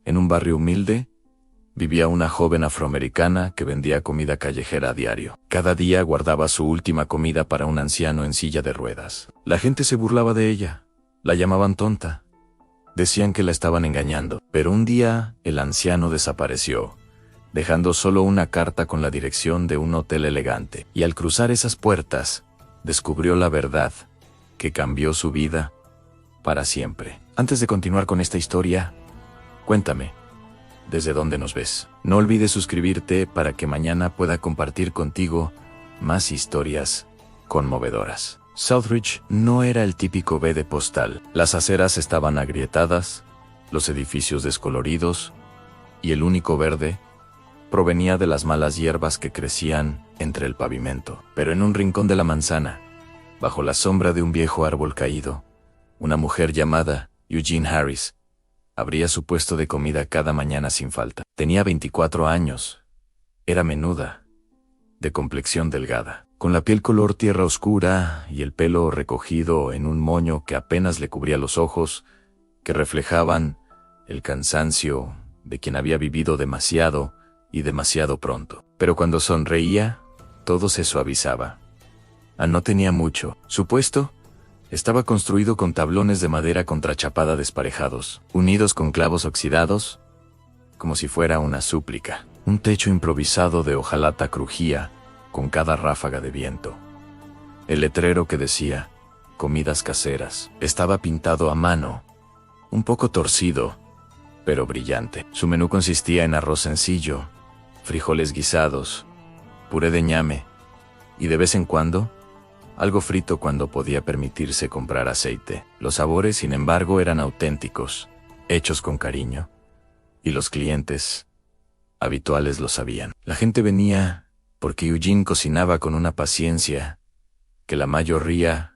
En un barrio humilde, vivía una joven afroamericana que vendía comida callejera a diario. Cada día guardaba su última comida para un anciano en silla de ruedas. La gente se burlaba de ella, la llamaban tonta. Decían que la estaban engañando. Pero un día, el anciano desapareció, dejando solo una carta con la dirección de un hotel elegante. Y al cruzar esas puertas, descubrió la verdad, que cambió su vida para siempre. Antes de continuar con esta historia, cuéntame, ¿desde dónde nos ves? No olvides suscribirte para que mañana pueda compartir contigo más historias conmovedoras. Southridge no era el típico BD postal. Las aceras estaban agrietadas, los edificios descoloridos, y el único verde provenía de las malas hierbas que crecían entre el pavimento. Pero en un rincón de la manzana, bajo la sombra de un viejo árbol caído, una mujer llamada Eugene Harris abría su puesto de comida cada mañana sin falta. Tenía 24 años. Era menuda, de complexión delgada, con la piel color tierra oscura y el pelo recogido en un moño que apenas le cubría los ojos, que reflejaban el cansancio de quien había vivido demasiado y demasiado pronto. Pero cuando sonreía, todo se suavizaba. No tenía mucho. Su puesto estaba construido con tablones de madera contrachapada desparejados, unidos con clavos oxidados, como si fuera una súplica. Un techo improvisado de hojalata crujía con cada ráfaga de viento. El letrero que decía «Comidas caseras» estaba pintado a mano, un poco torcido, pero brillante. Su menú consistía en arroz sencillo, frijoles guisados, puré de ñame y de vez en cuando algo frito cuando podía permitirse comprar aceite. Los sabores, sin embargo, eran auténticos, hechos con cariño, y los clientes habituales lo sabían. La gente venía porque Eugene cocinaba con una paciencia que la mayoría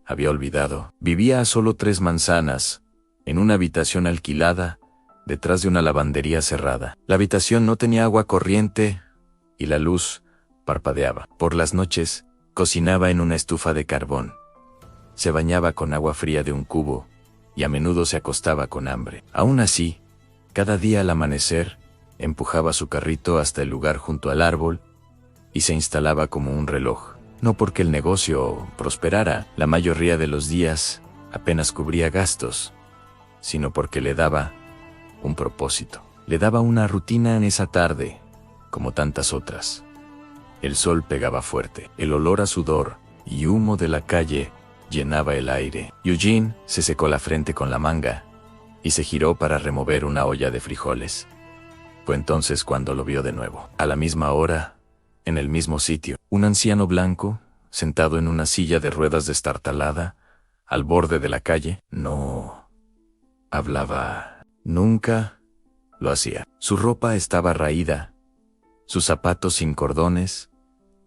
había olvidado. Vivía a solo 3 manzanas, en una habitación alquilada, detrás de una lavandería cerrada. La habitación no tenía agua corriente y la luz parpadeaba. Por las noches, cocinaba en una estufa de carbón. Se bañaba con agua fría de un cubo y a menudo se acostaba con hambre. Aún así, cada día al amanecer, empujaba su carrito hasta el lugar junto al árbol y se instalaba como un reloj. No porque el negocio prosperara, la mayoría de los días apenas cubría gastos, sino porque le daba un propósito. Le daba una rutina en esa tarde, como tantas otras. El sol pegaba fuerte, el olor a sudor y humo de la calle llenaba el aire. Eugene se secó la frente con la manga y se giró para remover una olla de frijoles. Fue entonces cuando lo vio de nuevo. A la misma hora, en el mismo sitio, un anciano blanco, sentado en una silla de ruedas destartalada, al borde de la calle, no hablaba. Nunca lo hacía. Su ropa estaba raída, sus zapatos sin cordones,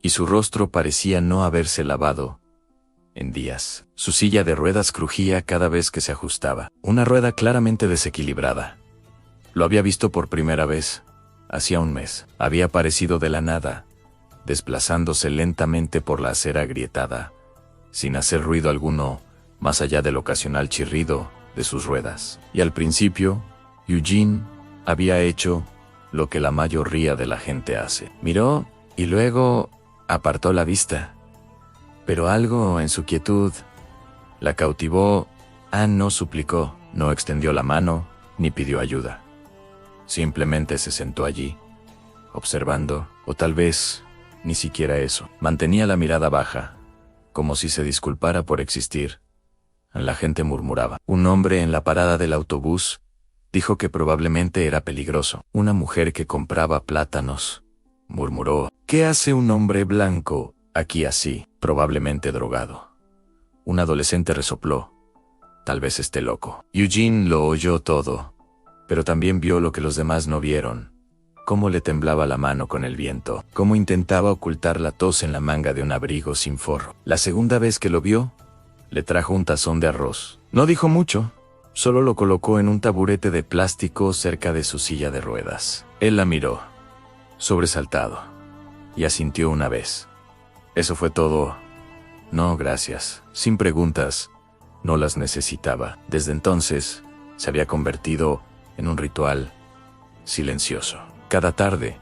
y su rostro parecía no haberse lavado en días. Su silla de ruedas crujía cada vez que se ajustaba, una rueda claramente desequilibrada. Lo había visto por primera vez, hacía un mes. Había aparecido de la nada, desplazándose lentamente por la acera agrietada, sin hacer ruido alguno, más allá del ocasional chirrido de sus ruedas. Y al principio, Eugene había hecho lo que la mayoría de la gente hace. Miró y luego apartó la vista. Pero algo en su quietud la cautivó. No suplicó, no extendió la mano, ni pidió ayuda. Simplemente se sentó allí, observando, o tal vez ni siquiera eso. Mantenía la mirada baja, como si se disculpara por existir. La gente murmuraba. Un hombre en la parada del autobús dijo que probablemente era peligroso. Una mujer que compraba plátanos murmuró: ¿Qué hace un hombre blanco aquí así? Probablemente drogado. Un adolescente resopló: tal vez esté loco. Eugene lo oyó todo, pero también vio lo que los demás no vieron: cómo le temblaba la mano con el viento, cómo intentaba ocultar la tos en la manga de un abrigo sin forro. La segunda vez que lo vio, le trajo un tazón de arroz. No dijo mucho, solo lo colocó en un taburete de plástico cerca de su silla de ruedas. Él la miró, sobresaltado, y asintió una vez. Eso fue todo. No, gracias. Sin preguntas, no las necesitaba. Desde entonces, se había convertido en un ritual silencioso. Cada tarde,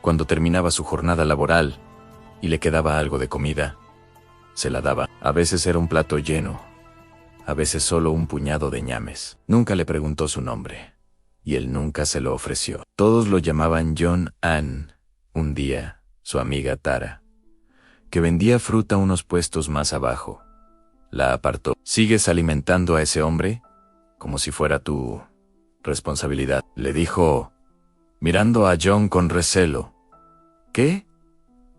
cuando terminaba su jornada laboral y le quedaba algo de comida, se la daba. A veces era un plato lleno, a veces solo un puñado de ñames. Nunca le preguntó su nombre, y él nunca se lo ofreció. Todos lo llamaban John Ann. Un día, su amiga Tara, que vendía fruta unos puestos más abajo, la apartó. ¿Sigues alimentando a ese hombre? Como si fuera tu responsabilidad, le dijo, mirando a John con recelo. ¿Qué?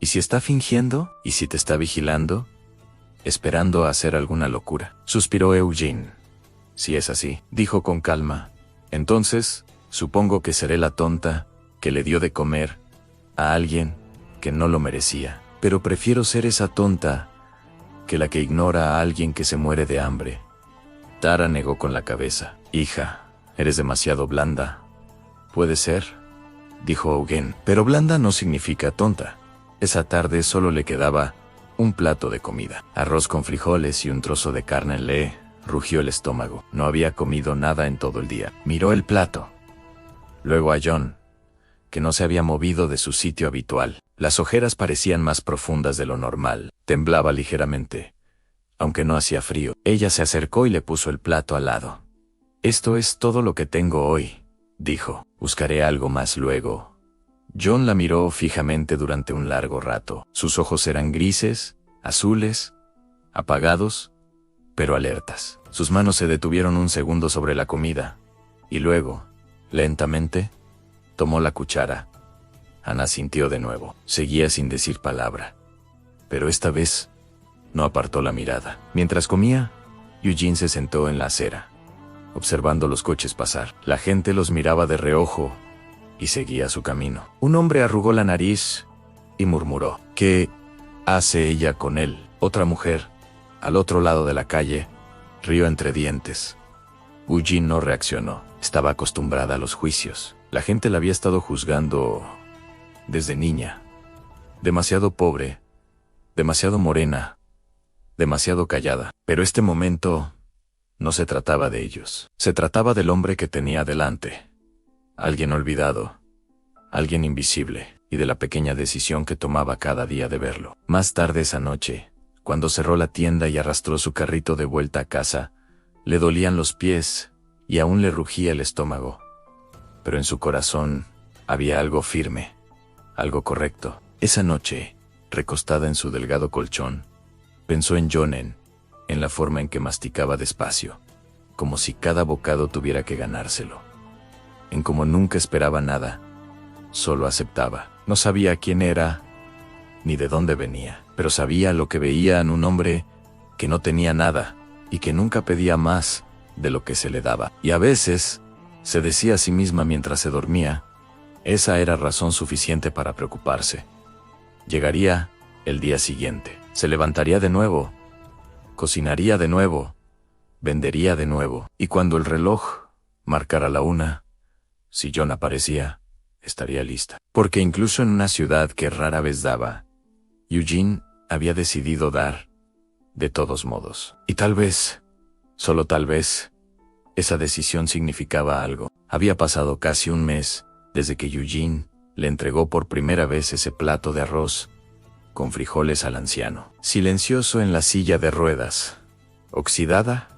¿Y si está fingiendo? ¿Y si te está vigilando? Esperando a hacer alguna locura. Suspiró Eugene. Si es así, dijo con calma, entonces, supongo que seré la tonta que le dio de comer a alguien que no lo merecía. Pero prefiero ser esa tonta que la que ignora a alguien que se muere de hambre. Tara negó con la cabeza. Hija, eres demasiado blanda. Puede ser, dijo Eugene, pero blanda no significa tonta. Esa tarde solo le quedaba un plato de comida. Arroz con frijoles y un trozo de carne. Le rugió el estómago. No había comido nada en todo el día. Miró el plato. Luego a John, que no se había movido de su sitio habitual. Las ojeras parecían más profundas de lo normal. Temblaba ligeramente, aunque no hacía frío. Ella se acercó y le puso el plato al lado. Esto es todo lo que tengo hoy, dijo. Buscaré algo más luego. John la miró fijamente durante un largo rato. Sus ojos eran grises, azules, apagados, pero alertas. Sus manos se detuvieron un segundo sobre la comida, y luego, lentamente, tomó la cuchara. Ana sintió de nuevo. Seguía sin decir palabra, pero esta vez no apartó la mirada. Mientras comía, Eugene se sentó en la acera, observando los coches pasar. La gente los miraba de reojo y seguía su camino. Un hombre arrugó la nariz y murmuró, ¿qué hace ella con él? Otra mujer, al otro lado de la calle, rió entre dientes. Eugene no reaccionó. Estaba acostumbrada a los juicios. La gente la había estado juzgando desde niña. Demasiado pobre, demasiado morena, demasiado callada. Pero este momento no se trataba de ellos. Se trataba del hombre que tenía delante. Alguien olvidado, alguien invisible, y de la pequeña decisión que tomaba cada día de verlo. Más tarde esa noche, cuando cerró la tienda y arrastró su carrito de vuelta a casa, le dolían los pies y aún le rugía el estómago. Pero en su corazón había algo firme, algo correcto. Esa noche, recostada en su delgado colchón, pensó en John, en la forma en que masticaba despacio, como si cada bocado tuviera que ganárselo. En cómo nunca esperaba nada, solo aceptaba. No sabía quién era, ni de dónde venía, pero sabía lo que veía en un hombre que no tenía nada y que nunca pedía más de lo que se le daba. Y a veces, se decía a sí misma mientras se dormía, esa era razón suficiente para preocuparse. Llegaría el día siguiente, se levantaría de nuevo, cocinaría de nuevo, vendería de nuevo, y cuando el reloj marcara la 1, si John aparecía, estaría lista. Porque incluso en una ciudad que rara vez daba, Eugene había decidido dar, de todos modos. Y tal vez, solo tal vez, esa decisión significaba algo. Había pasado casi un mes desde que Eugene le entregó por primera vez ese plato de arroz con frijoles al anciano. Silencioso en la silla de ruedas, oxidada,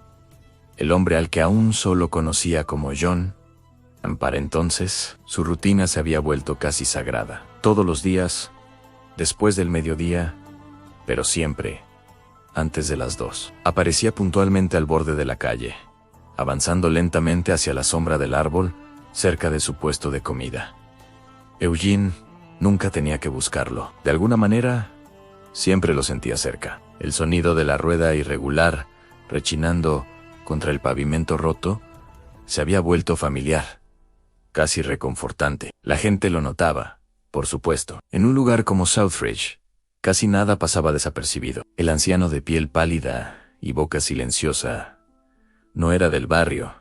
el hombre al que aún solo conocía como John. Para entonces, su rutina se había vuelto casi sagrada. Todos los días, después del mediodía, pero siempre antes de las 2. Aparecía puntualmente al borde de la calle, avanzando lentamente hacia la sombra del árbol, cerca de su puesto de comida. Eugene nunca tenía que buscarlo. De alguna manera, siempre lo sentía cerca. El sonido de la rueda irregular, rechinando contra el pavimento roto, se había vuelto familiar, casi reconfortante. La gente lo notaba, por supuesto. En un lugar como Southridge, casi nada pasaba desapercibido. El anciano de piel pálida y boca silenciosa no era del barrio,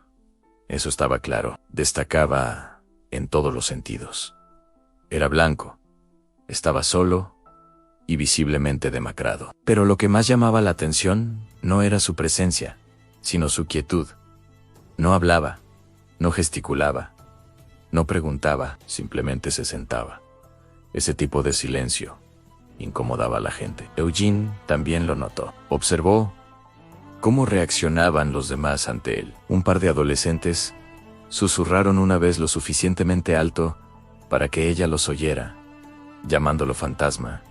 eso estaba claro. Destacaba en todos los sentidos. Era blanco, estaba solo y visiblemente demacrado. Pero lo que más llamaba la atención no era su presencia, sino su quietud. No hablaba, No gesticulaba, no preguntaba, simplemente se sentaba. Ese tipo de silencio incomodaba a la gente. Eugene también lo notó. Observó cómo reaccionaban los demás ante él. Un par de adolescentes susurraron una vez lo suficientemente alto para que ella los oyera, llamándolo fantasma,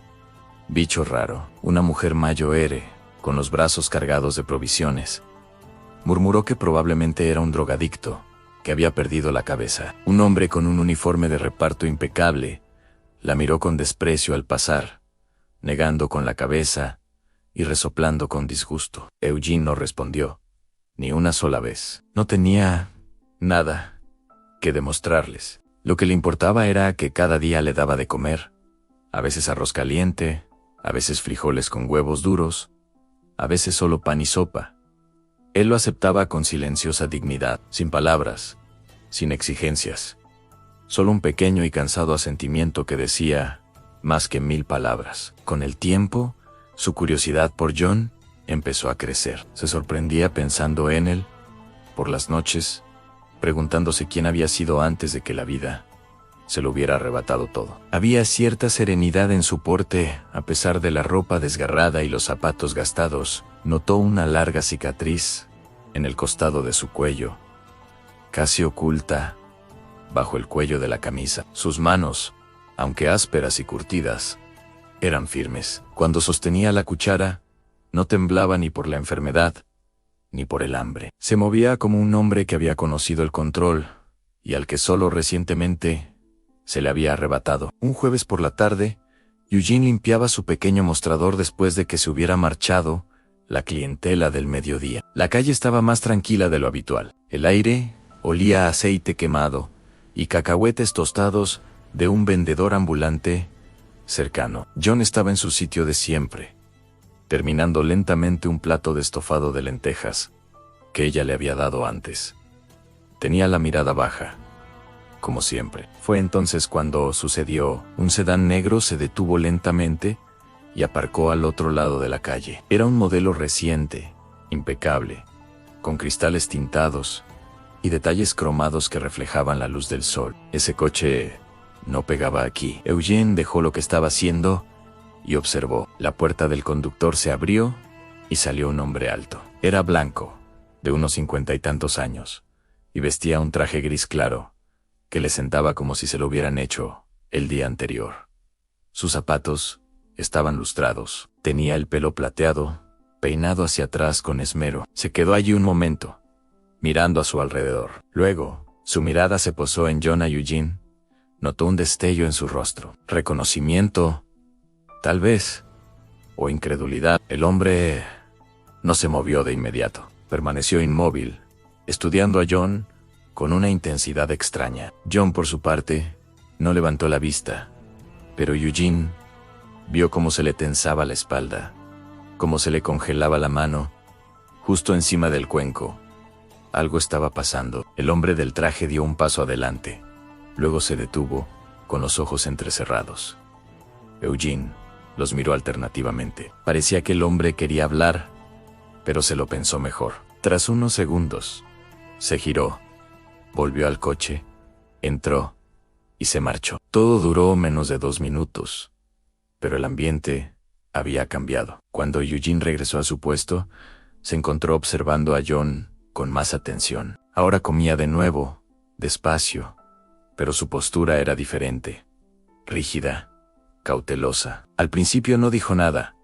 bicho raro. Una mujer mayor, con los brazos cargados de provisiones, murmuró que probablemente era un drogadicto, que había perdido la cabeza. Un hombre con un uniforme de reparto impecable la miró con desprecio al pasar, negando con la cabeza y resoplando con disgusto. Eugene no respondió, ni una sola vez. No tenía nada que demostrarles. Lo que le importaba era que cada día le daba de comer, a veces arroz caliente, a veces frijoles con huevos duros, a veces solo pan y sopa. Él lo aceptaba con silenciosa dignidad, sin palabras, sin exigencias. Solo un pequeño y cansado asentimiento que decía más que 1000 palabras. Con el tiempo, su curiosidad por John empezó a crecer. Se sorprendía pensando en él, por las noches, preguntándose quién había sido antes de que la vida se lo hubiera arrebatado todo. Había cierta serenidad en su porte, a pesar de la ropa desgarrada y los zapatos gastados. Notó una larga cicatriz en el costado de su cuello, casi oculta bajo el cuello de la camisa. Sus manos, aunque ásperas y curtidas, eran firmes. Cuando sostenía la cuchara, no temblaba ni por la enfermedad, ni por el hambre. Se movía como un hombre que había conocido el control, y al que solo recientemente se le había arrebatado. Un jueves por la tarde, Eugene limpiaba su pequeño mostrador después de que se hubiera marchado la clientela del mediodía. La calle estaba más tranquila de lo habitual. El aire olía a aceite quemado y cacahuetes tostados de un vendedor ambulante cercano. John estaba en su sitio de siempre, terminando lentamente un plato de estofado de lentejas que ella le había dado antes. Tenía la mirada baja, como siempre. Fue entonces cuando sucedió. Un sedán negro se detuvo lentamente y aparcó al otro lado de la calle. Era un modelo reciente, impecable, con cristales tintados y detalles cromados que reflejaban la luz del sol. Ese coche no pegaba aquí. Eugene dejó lo que estaba haciendo y observó. La puerta del conductor se abrió y salió un hombre alto. Era blanco, de unos 50 y tantos años, y vestía un traje gris claro, que le sentaba como si se lo hubieran hecho el día anterior. Sus zapatos estaban lustrados. Tenía el pelo plateado, peinado hacia atrás con esmero. Se quedó allí un momento, mirando a su alrededor. Luego, su mirada se posó en John y Eugene. Notó un destello en su rostro. Reconocimiento, tal vez, o incredulidad. El hombre no se movió de inmediato. Permaneció inmóvil, estudiando a John con una intensidad extraña. John, por su parte, no levantó la vista, pero Eugene vio cómo se le tensaba la espalda, cómo se le congelaba la mano, justo encima del cuenco. Algo estaba pasando. El hombre del traje dio un paso adelante. Luego se detuvo, con los ojos entrecerrados. Eugene los miró alternativamente. Parecía que el hombre quería hablar, pero se lo pensó mejor. Tras unos segundos, se giró, volvió al coche, entró y se marchó. Todo duró menos de 2 minutos, pero el ambiente había cambiado. Cuando Eugene regresó a su puesto, se encontró observando a John con más atención. Ahora comía de nuevo, despacio, pero su postura era diferente, rígida, cautelosa. Al principio no dijo nada,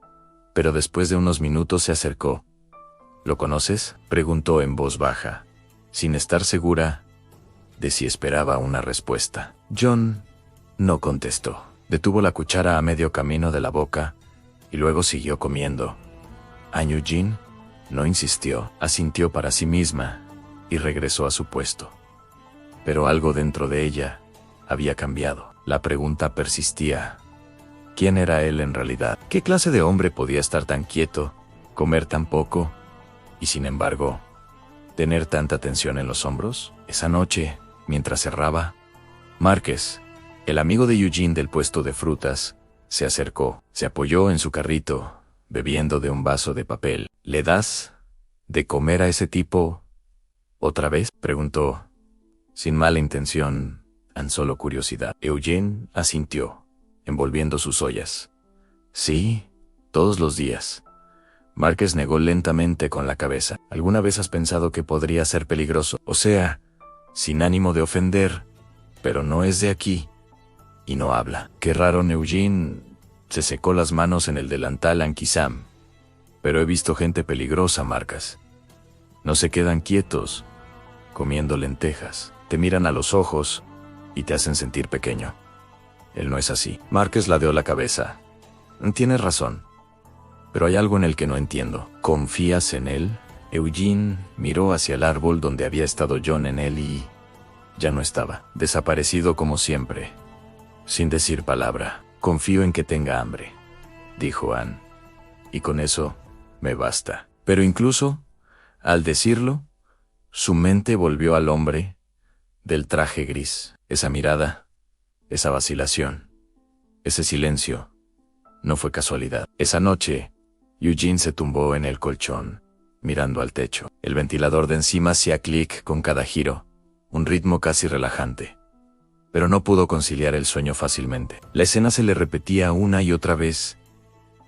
pero después de unos minutos se acercó. ¿Lo conoces?, preguntó en voz baja, sin estar segura de si esperaba una respuesta. John no contestó. Detuvo la cuchara a medio camino de la boca y luego siguió comiendo. Eugene no insistió, asintió para sí misma y regresó a su puesto. Pero algo dentro de ella había cambiado. La pregunta persistía. ¿Quién era él en realidad? ¿Qué clase de hombre podía estar tan quieto, comer tan poco y, sin embargo, tener tanta tensión en los hombros? Esa noche, mientras cerraba, Márquez, el amigo de Eugene del puesto de frutas, se acercó, se apoyó en su carrito, bebiendo de un vaso de papel. ¿Le das de comer a ese tipo otra vez?, preguntó, sin mala intención, tan solo curiosidad. Eugene asintió, envolviendo sus ollas. Sí, todos los días. Márquez negó lentamente con la cabeza. ¿Alguna vez has pensado que podría ser peligroso? O sea, sin ánimo de ofender, pero no es de aquí. Y no habla. Qué raro, Eugene se secó las manos en el delantal anquisam. Pero he visto gente peligrosa, Márquez. No se quedan quietos, comiendo lentejas. Te miran a los ojos y te hacen sentir pequeño. Él no es así. Márquez ladeó la cabeza. Tienes razón. Pero hay algo en el que no entiendo. ¿Confías en él? Eugene miró hacia el árbol donde había estado John en él y ya no estaba. Desaparecido como siempre. Sin decir palabra. Confío en que tenga hambre, dijo Anne. Y con eso me basta. Pero incluso, al decirlo, su mente volvió al hombre del traje gris. Esa mirada, esa vacilación, ese silencio, no fue casualidad. Esa noche, Eugene se tumbó en el colchón, mirando al techo. El ventilador de encima hacía clic con cada giro, un ritmo casi relajante. Pero no pudo conciliar el sueño fácilmente. La escena se le repetía una y otra vez.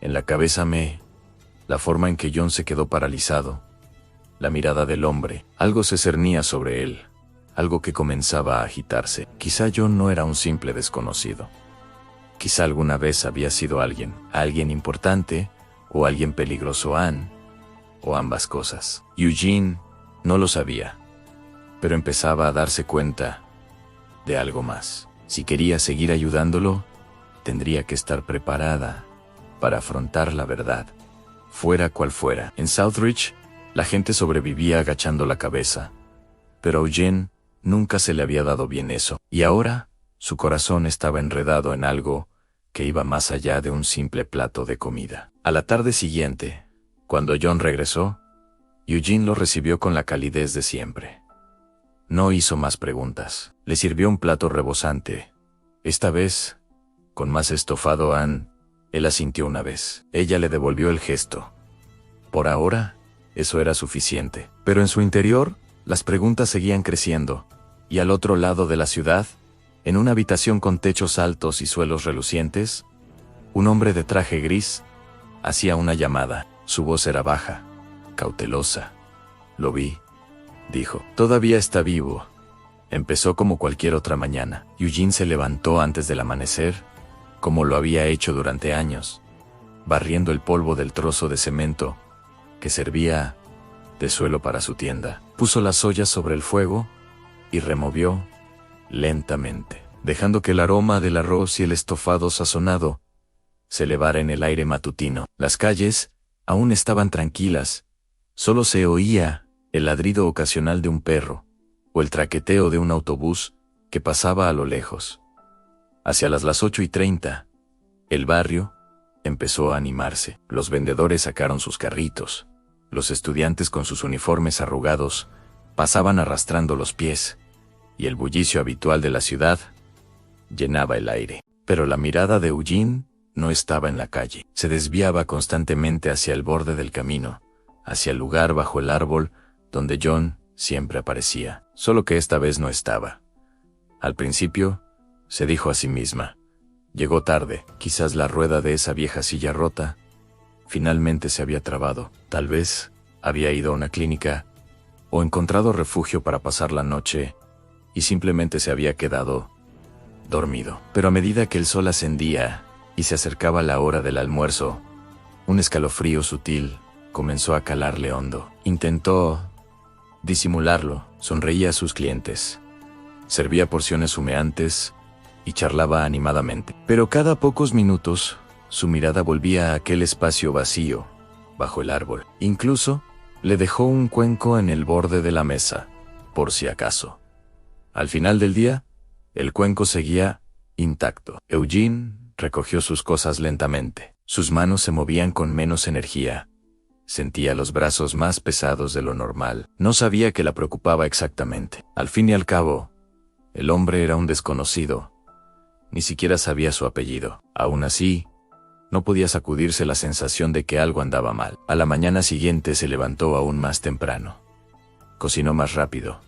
En la cabeza la forma en que John se quedó paralizado, la mirada del hombre, algo se cernía sobre él, algo que comenzaba a agitarse. Quizá John no era un simple desconocido. Quizá alguna vez había sido alguien importante, o alguien peligroso, Anne, o ambas cosas. Eugene no lo sabía, pero empezaba a darse cuenta de algo más. Si quería seguir ayudándolo, tendría que estar preparada para afrontar la verdad, fuera cual fuera. En Southridge, la gente sobrevivía agachando la cabeza, pero a Eugene nunca se le había dado bien eso, y ahora su corazón estaba enredado en algo que iba más allá de un simple plato de comida. A la tarde siguiente, cuando John regresó, Eugene lo recibió con la calidez de siempre. No hizo más preguntas. Le sirvió un plato rebosante. Esta vez, con más estofado. Anne, él asintió una vez. Ella le devolvió el gesto. Por ahora, eso era suficiente. Pero en su interior, las preguntas seguían creciendo. Y al otro lado de la ciudad, en una habitación con techos altos y suelos relucientes, un hombre de traje gris hacía una llamada. Su voz era baja, cautelosa. Lo vi, dijo. Todavía está vivo. Empezó como cualquier otra mañana. Eugene se levantó antes del amanecer, como lo había hecho durante años, barriendo el polvo del trozo de cemento que servía de suelo para su tienda. Puso las ollas sobre el fuego y removió lentamente, dejando que el aroma del arroz y el estofado sazonado se elevara en el aire matutino. Las calles aún estaban tranquilas, solo se oía el ladrido ocasional de un perro o el traqueteo de un autobús que pasaba a lo lejos. Hacia las 8:30, el barrio empezó a animarse. Los vendedores sacaron sus carritos. Los estudiantes con sus uniformes arrugados pasaban arrastrando los pies, y el bullicio habitual de la ciudad llenaba el aire. Pero la mirada de Eugene no estaba en la calle. Se desviaba constantemente hacia el borde del camino, hacia el lugar bajo el árbol donde John siempre aparecía, solo que esta vez no estaba. Al principio, se dijo a sí misma, llegó tarde, quizás la rueda de esa vieja silla rota finalmente se había trabado. Tal vez había ido a una clínica o encontrado refugio para pasar la noche y simplemente se había quedado dormido. Pero a medida que el sol ascendía y se acercaba la hora del almuerzo, un escalofrío sutil comenzó a calarle hondo. Intentó disimularlo, sonreía a sus clientes, servía porciones humeantes y charlaba animadamente. Pero cada pocos minutos, su mirada volvía a aquel espacio vacío, bajo el árbol. Incluso, le dejó un cuenco en el borde de la mesa, por si acaso. Al final del día, el cuenco seguía intacto. Eugene recogió sus cosas lentamente. Sus manos se movían con menos energía. Sentía los brazos más pesados de lo normal. No sabía qué la preocupaba exactamente. Al fin y al cabo, el hombre era un desconocido. Ni siquiera sabía su apellido. Aún así, no podía sacudirse la sensación de que algo andaba mal. A la mañana siguiente se levantó aún más temprano. Cocinó más rápido,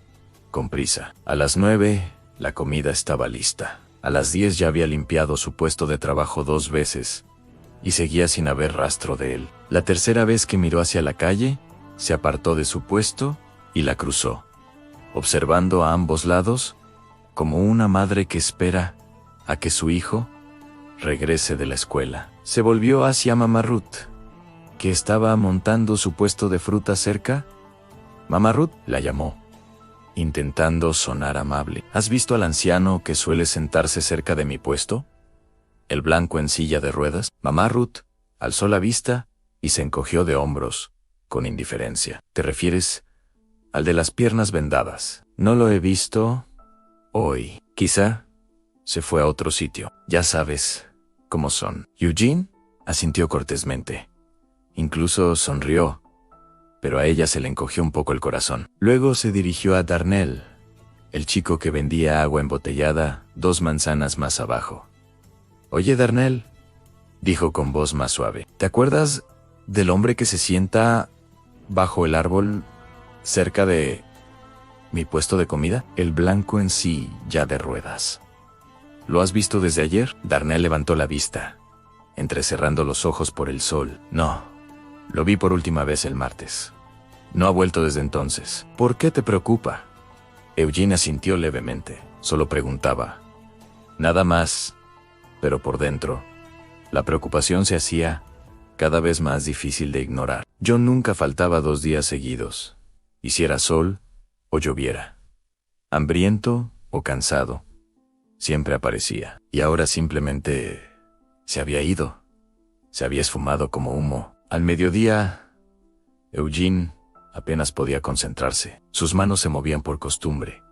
con prisa. A las 9, la comida estaba lista. A las 10 ya había limpiado su puesto de trabajo 2 veces y seguía sin haber rastro de él. La tercera vez que miró hacia la calle, se apartó de su puesto y la cruzó, observando a ambos lados como una madre que espera a que su hijo regrese de la escuela. Se volvió hacia Mamá Ruth, que estaba montando su puesto de fruta cerca. Mamá Ruth, la llamó, intentando sonar amable. ¿Has visto al anciano que suele sentarse cerca de mi puesto? El blanco en silla de ruedas. Mamá Ruth alzó la vista y se encogió de hombros, con indiferencia. ¿Te refieres al de las piernas vendadas? No lo he visto hoy. Quizá se fue a otro sitio. Ya sabes cómo son. Eugene asintió cortésmente. Incluso sonrió, pero a ella se le encogió un poco el corazón. Luego se dirigió a Darnell, el chico que vendía agua embotellada 2 manzanas más abajo. «Oye, Darnell», dijo con voz más suave, «¿te acuerdas del hombre que se sienta bajo el árbol cerca de mi puesto de comida? El blanco en silla de ruedas. ¿Lo has visto desde ayer?» Darnell levantó la vista, entrecerrando los ojos por el sol. «No, lo vi por última vez el martes. No ha vuelto desde entonces». «¿Por qué te preocupa?» Eugene asintió levemente. Solo preguntaba. Nada más, pero por dentro, la preocupación se hacía cada vez más difícil de ignorar. Yo nunca faltaba 2 días seguidos, hiciera sol o lloviera. Hambriento o cansado, siempre aparecía. Y ahora simplemente se había ido. Se había esfumado como humo. Al mediodía, Eugene apenas podía concentrarse. Sus manos se movían por costumbre,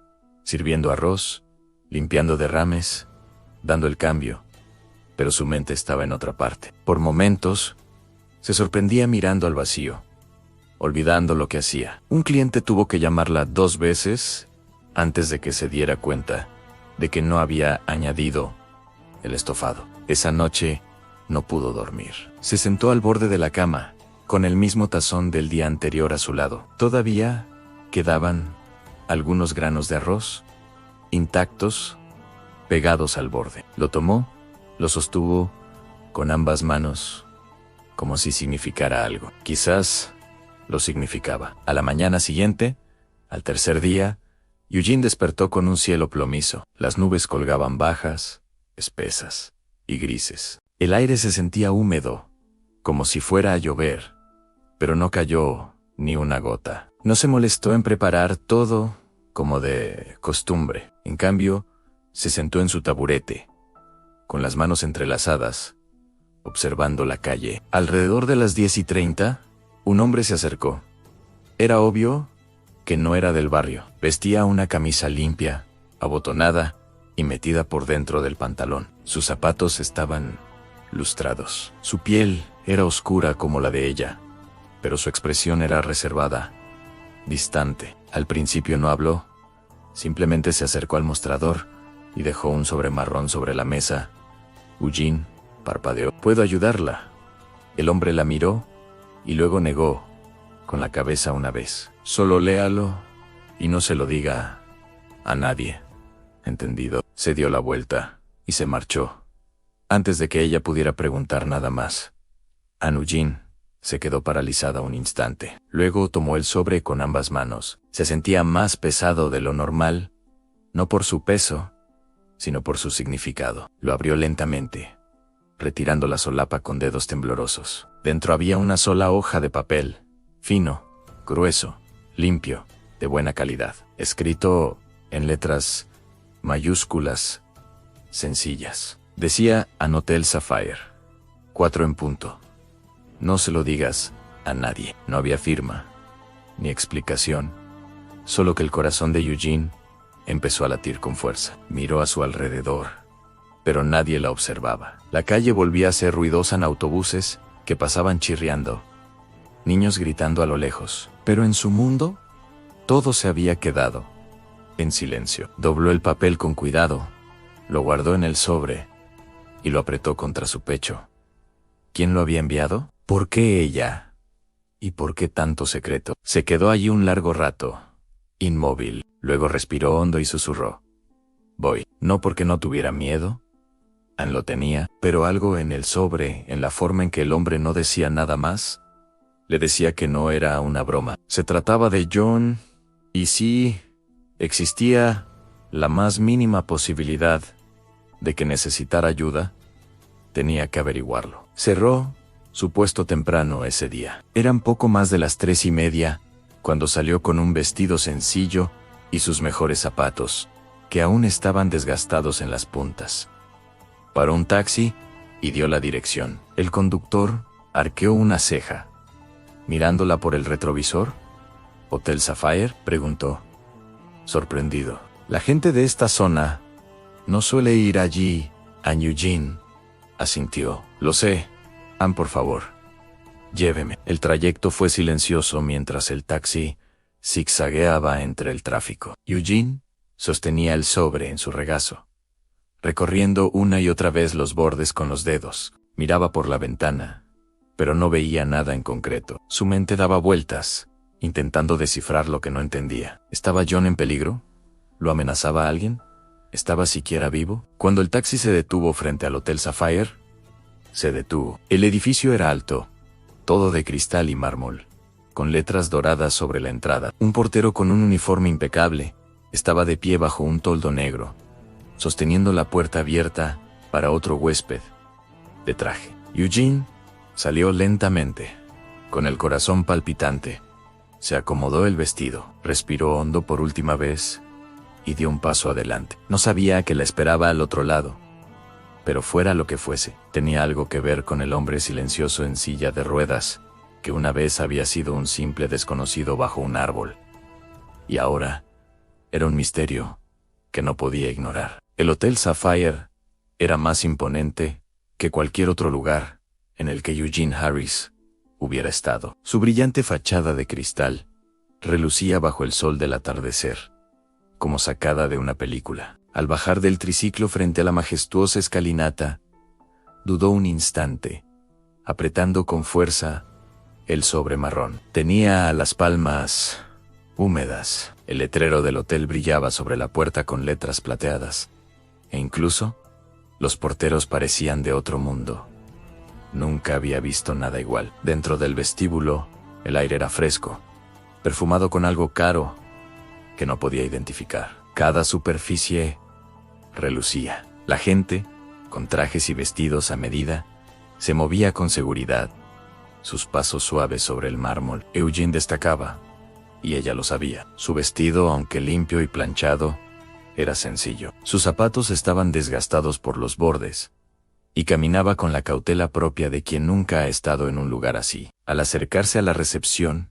sirviendo arroz, limpiando derrames, dando el cambio, pero su mente estaba en otra parte. Por momentos, se sorprendía mirando al vacío, olvidando lo que hacía. Un cliente tuvo que llamarla 2 veces antes de que se diera cuenta de que no había añadido el estofado. Esa noche no pudo dormir. Se sentó al borde de la cama, con el mismo tazón del día anterior a su lado. Todavía quedaban algunos granos de arroz, intactos, pegados al borde. Lo tomó, lo sostuvo con ambas manos, como si significara algo. Quizás lo significaba. A la mañana siguiente, al tercer día, Eugene despertó con un cielo plomizo. Las nubes colgaban bajas, espesas y grises. El aire se sentía húmedo, como si fuera a llover, pero no cayó ni una gota. No se molestó en preparar todo como de costumbre. En cambio, se sentó en su taburete, con las manos entrelazadas, observando la calle. Alrededor de las 10:30, un hombre se acercó. Era obvio que no era del barrio. Vestía una camisa limpia, abotonada y metida por dentro del pantalón. Sus zapatos estaban lustrados. Su piel era oscura como la de ella, pero su expresión era reservada, distante. Al principio no habló, simplemente se acercó al mostrador y dejó un sobre marrón sobre la mesa. Eugene parpadeó. «¿Puedo ayudarla?» El hombre la miró y luego negó con la cabeza una vez. «Solo léalo y no se lo diga a nadie». «Entendido». Se dio la vuelta y se marchó, antes de que ella pudiera preguntar nada más. Eugene se quedó paralizada un instante. Luego tomó el sobre con ambas manos. Se sentía más pesado de lo normal, no por su peso, sino por su significado. Lo abrió lentamente, retirando la solapa con dedos temblorosos. Dentro había una sola hoja de papel, fino, grueso, limpio, de buena calidad, escrito en letras mayúsculas, sencillas. Decía An Hotel Sapphire, 4 en punto. No se lo digas a nadie. No había firma, ni explicación, solo que el corazón de Eugene empezó a latir con fuerza. Miró a su alrededor, pero nadie la observaba. La calle volvía a ser ruidosa en autobuses que pasaban chirriando, niños gritando a lo lejos. Pero en su mundo, todo se había quedado en silencio. Dobló el papel con cuidado, lo guardó en el sobre y lo apretó contra su pecho. ¿Quién lo había enviado? ¿Por qué ella? ¿Y por qué tanto secreto? Se quedó allí un largo rato, inmóvil. Luego respiró hondo y susurró: voy. No porque no tuviera miedo. Anne lo tenía, pero algo en el sobre, en la forma en que el hombre no decía nada más, le decía que no era una broma. Se trataba de John, y si existía la más mínima posibilidad de que necesitara ayuda, tenía que averiguarlo. Cerró su puesto temprano ese día. Eran poco más de las 3:30 cuando salió con un vestido sencillo y sus mejores zapatos, que aún estaban desgastados en las puntas. Paró un taxi y dio la dirección. El conductor arqueó una ceja. Mirándola por el retrovisor. ¿Hotel Sapphire?, preguntó, sorprendido. La gente de esta zona no suele ir allí. Anne Eugene asintió. Lo sé. Anne, por favor, lléveme. El trayecto fue silencioso mientras el taxi zigzagueaba entre el tráfico. Eugene sostenía el sobre en su regazo, recorriendo una y otra vez los bordes con los dedos. Miraba por la ventana, pero no veía nada en concreto. Su mente daba vueltas, intentando descifrar lo que no entendía. ¿Estaba John en peligro? ¿Lo amenazaba alguien? ¿Estaba siquiera vivo? Cuando el taxi se detuvo frente al Hotel Sapphire, se detuvo. El edificio era alto, todo de cristal y mármol, con letras doradas sobre la entrada. Un portero con un uniforme impecable estaba de pie bajo un toldo negro, sosteniendo la puerta abierta para otro huésped de traje. Eugene salió lentamente, con el corazón palpitante. Se acomodó el vestido, respiró hondo por última vez y dio un paso adelante. No sabía que la esperaba al otro lado, pero fuera lo que fuese, tenía algo que ver con el hombre silencioso en silla de ruedas, que una vez había sido un simple desconocido bajo un árbol. Y ahora era un misterio que no podía ignorar. El Hotel Sapphire era más imponente que cualquier otro lugar en el que Eugene Harris hubiera estado. Su brillante fachada de cristal relucía bajo el sol del atardecer, como sacada de una película. Al bajar del triciclo frente a la majestuosa escalinata, dudó un instante, apretando con fuerza el sobre marrón. Tenía las palmas húmedas. El letrero del hotel brillaba sobre la puerta con letras plateadas, e incluso los porteros parecían de otro mundo. Nunca había visto nada igual. Dentro del vestíbulo, el aire era fresco, perfumado con algo caro que no podía identificar. Cada superficie relucía. La gente, con trajes y vestidos a medida, se movía con seguridad, sus pasos suaves sobre el mármol. Eugene destacaba, y ella lo sabía. Su vestido, aunque limpio y planchado, era sencillo. Sus zapatos estaban desgastados por los bordes, y caminaba con la cautela propia de quien nunca ha estado en un lugar así. Al acercarse a la recepción,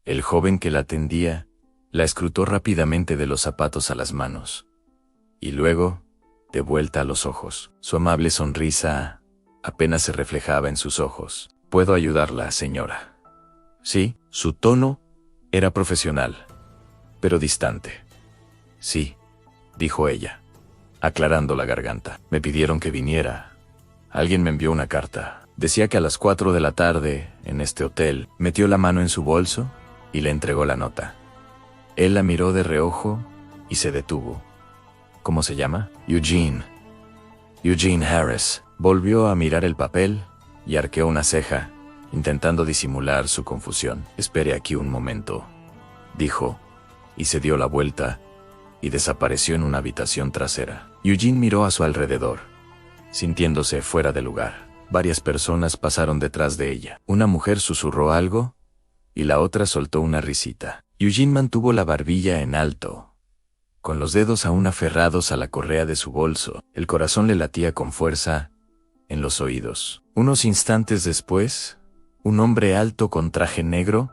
el joven que la atendía la escrutó rápidamente de los zapatos a las manos, y luego, de vuelta a los ojos. Su amable sonrisa apenas se reflejaba en sus ojos. ¿Puedo ayudarla, señora? Sí, su tono era profesional, pero distante. Sí, dijo ella, aclarando la garganta. Me pidieron que viniera. Alguien me envió una carta. Decía que a las 4 de la tarde, en este hotel. Metió la mano en su bolso y le entregó la nota. Él la miró de reojo y se detuvo. ¿Cómo se llama? Eugene. Eugene Harris. Volvió a mirar el papel y arqueó una ceja, intentando disimular su confusión. Espere aquí un momento, dijo, y se dio la vuelta y desapareció en una habitación trasera. Eugene miró a su alrededor, sintiéndose fuera de lugar. Varias personas pasaron detrás de ella. Una mujer susurró algo y la otra soltó una risita. Eugene mantuvo la barbilla en alto, con los dedos aún aferrados a la correa de su bolso. El corazón le latía con fuerza en los oídos. Unos instantes después, un hombre alto con traje negro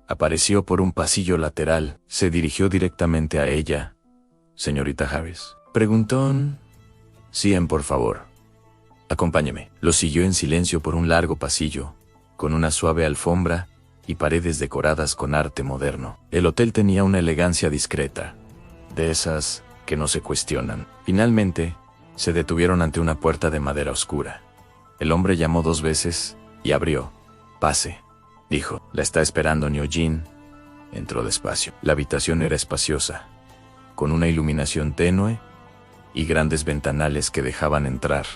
apareció por un pasillo lateral. Se dirigió directamente a ella. ¿Señorita Harris?, preguntó. Sí, por favor. Acompáñeme. Lo siguió en silencio por un largo pasillo, con una suave alfombra y paredes decoradas con arte moderno. El hotel tenía una elegancia discreta, de esas que no se cuestionan. Finalmente, se detuvieron ante una puerta de madera oscura. El hombre llamó 2 veces y abrió. Pase, dijo. La está esperando Eugene. Entró despacio. La habitación era espaciosa, con una iluminación tenue y grandes ventanales que dejaban entrar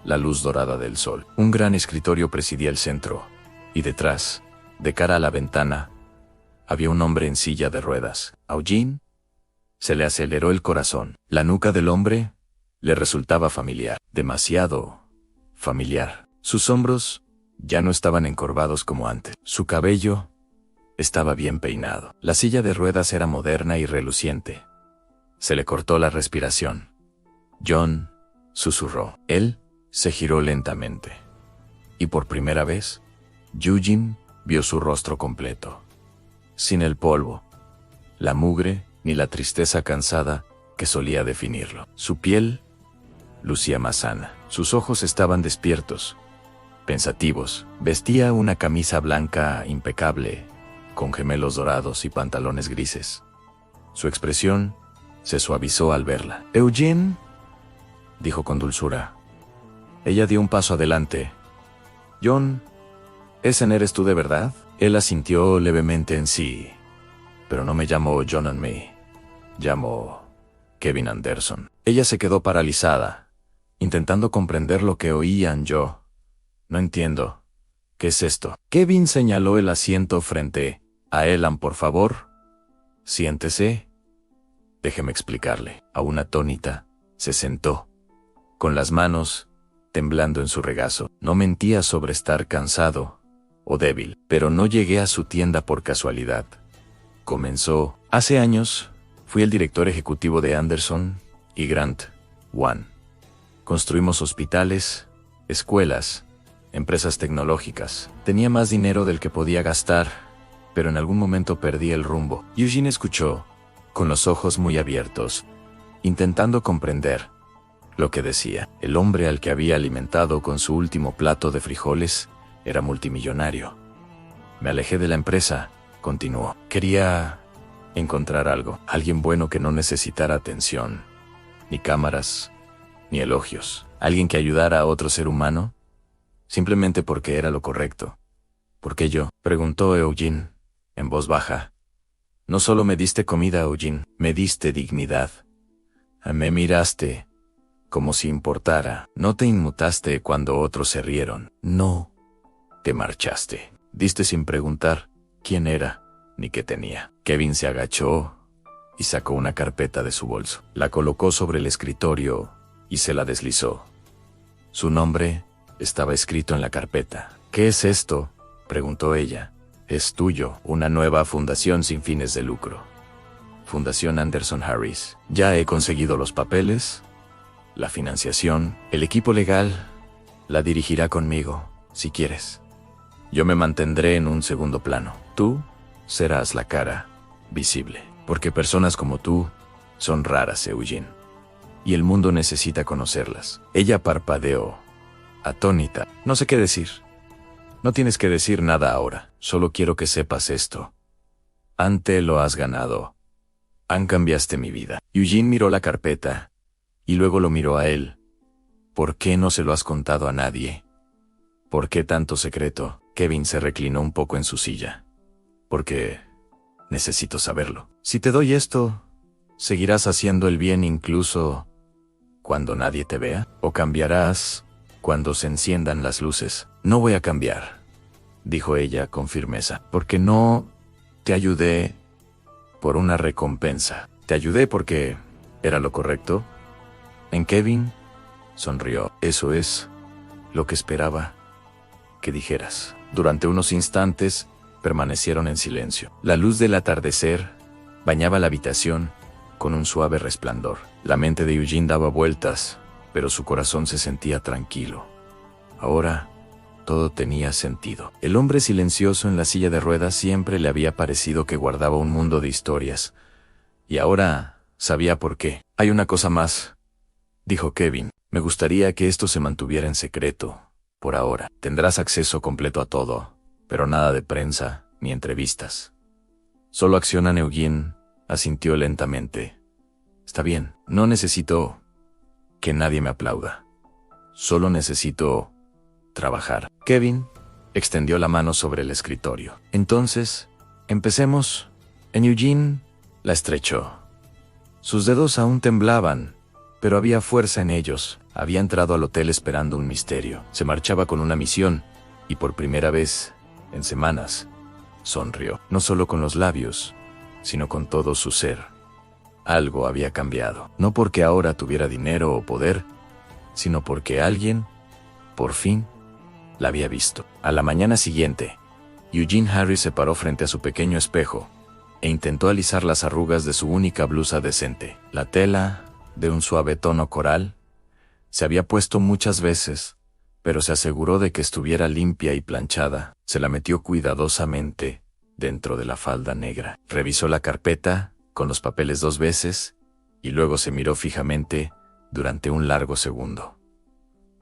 la luz dorada del sol. Un gran escritorio presidía el centro, y detrás, de cara a la ventana, había un hombre en silla de ruedas. A Eugene se le aceleró el corazón. La nuca del hombre le resultaba familiar, demasiado familiar. Sus hombros ya no estaban encorvados como antes. Su cabello estaba bien peinado. La silla de ruedas era moderna y reluciente. Se le cortó la respiración. John susurró. Él se giró lentamente. Y por primera vez, Eugene vio su rostro completo. Sin el polvo, la mugre ni la tristeza cansada que solía definirlo. Su piel lucía más sana. Sus ojos estaban despiertos, pensativos. Vestía una camisa blanca impecable, con gemelos dorados y pantalones grises. Su expresión se suavizó al verla. «Eugene», dijo con dulzura. Ella dio un paso adelante. «John, ¿ese eres tú de verdad?» Él asintió levemente en sí. «Pero no me llamo John and me. Llamo Kevin Anderson». Ella se quedó paralizada, intentando comprender lo que oían. «Yo no entiendo. ¿Qué es esto?» Kevin señaló el asiento frente a Elan. «Por favor, siéntese. Déjeme explicarle». Aún atónita, se sentó, con las manos temblando en su regazo. No mentía sobre estar cansado o débil, pero no llegué a su tienda por casualidad. Comenzó. «Hace años, fui el director ejecutivo de Anderson y Grant One. Construimos hospitales, escuelas, empresas tecnológicas. Tenía más dinero del que podía gastar, pero en algún momento perdí el rumbo». Eugene escuchó, con los ojos muy abiertos, intentando comprender lo que decía. El hombre al que había alimentado con su último plato de frijoles era multimillonario. «Me alejé de la empresa», continuó. «Quería encontrar algo, alguien bueno que no necesitara atención, ni cámaras, ni elogios. Alguien que ayudara a otro ser humano, simplemente porque era lo correcto». «¿Por qué yo?», preguntó Eugene, en voz baja. «No solo me diste comida, Eugene, me diste dignidad. Me miraste como si importara. No te inmutaste cuando otros se rieron. No te marchaste. Diste sin preguntar quién era ni qué tenía». Kevin se agachó y sacó una carpeta de su bolso. La colocó sobre el escritorio y se la deslizó. Su nombre estaba escrito en la carpeta. «¿Qué es esto?», preguntó ella. «Es tuyo, una nueva fundación sin fines de lucro. Fundación Anderson Harris. Ya he conseguido los papeles, la financiación, el equipo legal la dirigirá conmigo, si quieres. Yo me mantendré en un segundo plano. Tú serás la cara visible, porque personas como tú son raras, Eugene, y el mundo necesita conocerlas». Ella parpadeó, atónita. «No sé qué decir». «No tienes que decir nada ahora, solo quiero que sepas esto. Ante lo has ganado. Cambiaste mi vida». Eugene miró la carpeta y luego lo miró a él. «¿Por qué no se lo has contado a nadie? ¿Por qué tanto secreto?» Kevin se reclinó un poco en su silla. «Porque necesito saberlo. Si te doy esto, ¿seguirás haciendo el bien incluso cuando nadie te vea? ¿O cambiarás cuando se enciendan las luces?» «No voy a cambiar», dijo ella con firmeza, «porque no te ayudé por una recompensa. Te ayudé porque era lo correcto». En Kevin sonrió. «Eso es lo que esperaba que dijeras». Durante unos instantes permanecieron en silencio. La luz del atardecer bañaba la habitación con un suave resplandor. La mente de Eugene daba vueltas, pero su corazón se sentía tranquilo. Ahora todo tenía sentido. El hombre silencioso en la silla de ruedas siempre le había parecido que guardaba un mundo de historias, y ahora sabía por qué. «Hay una cosa más», dijo Kevin. «Me gustaría que esto se mantuviera en secreto. Por ahora, tendrás acceso completo a todo, pero nada de prensa ni entrevistas. Solo acciona». Eugene asintió lentamente. «Está bien, no necesito que nadie me aplauda. Solo necesito trabajar». Kevin extendió la mano sobre el escritorio. «Entonces, empecemos». Eugene la estrechó. Sus dedos aún temblaban, pero había fuerza en ellos. Había entrado al hotel esperando un misterio. Se marchaba con una misión, y por primera vez, en semanas, sonrió. No solo con los labios, sino con todo su ser. Algo había cambiado. No porque ahora tuviera dinero o poder, sino porque alguien, por fin, la había visto. A la mañana siguiente, Eugene Harris se paró frente a su pequeño espejo e intentó alisar las arrugas de su única blusa decente. La tela, de un suave tono coral, se había puesto muchas veces, pero se aseguró de que estuviera limpia y planchada. Se la metió cuidadosamente dentro de la falda negra. Revisó la carpeta con los papeles 2 veces y luego se miró fijamente durante un largo segundo.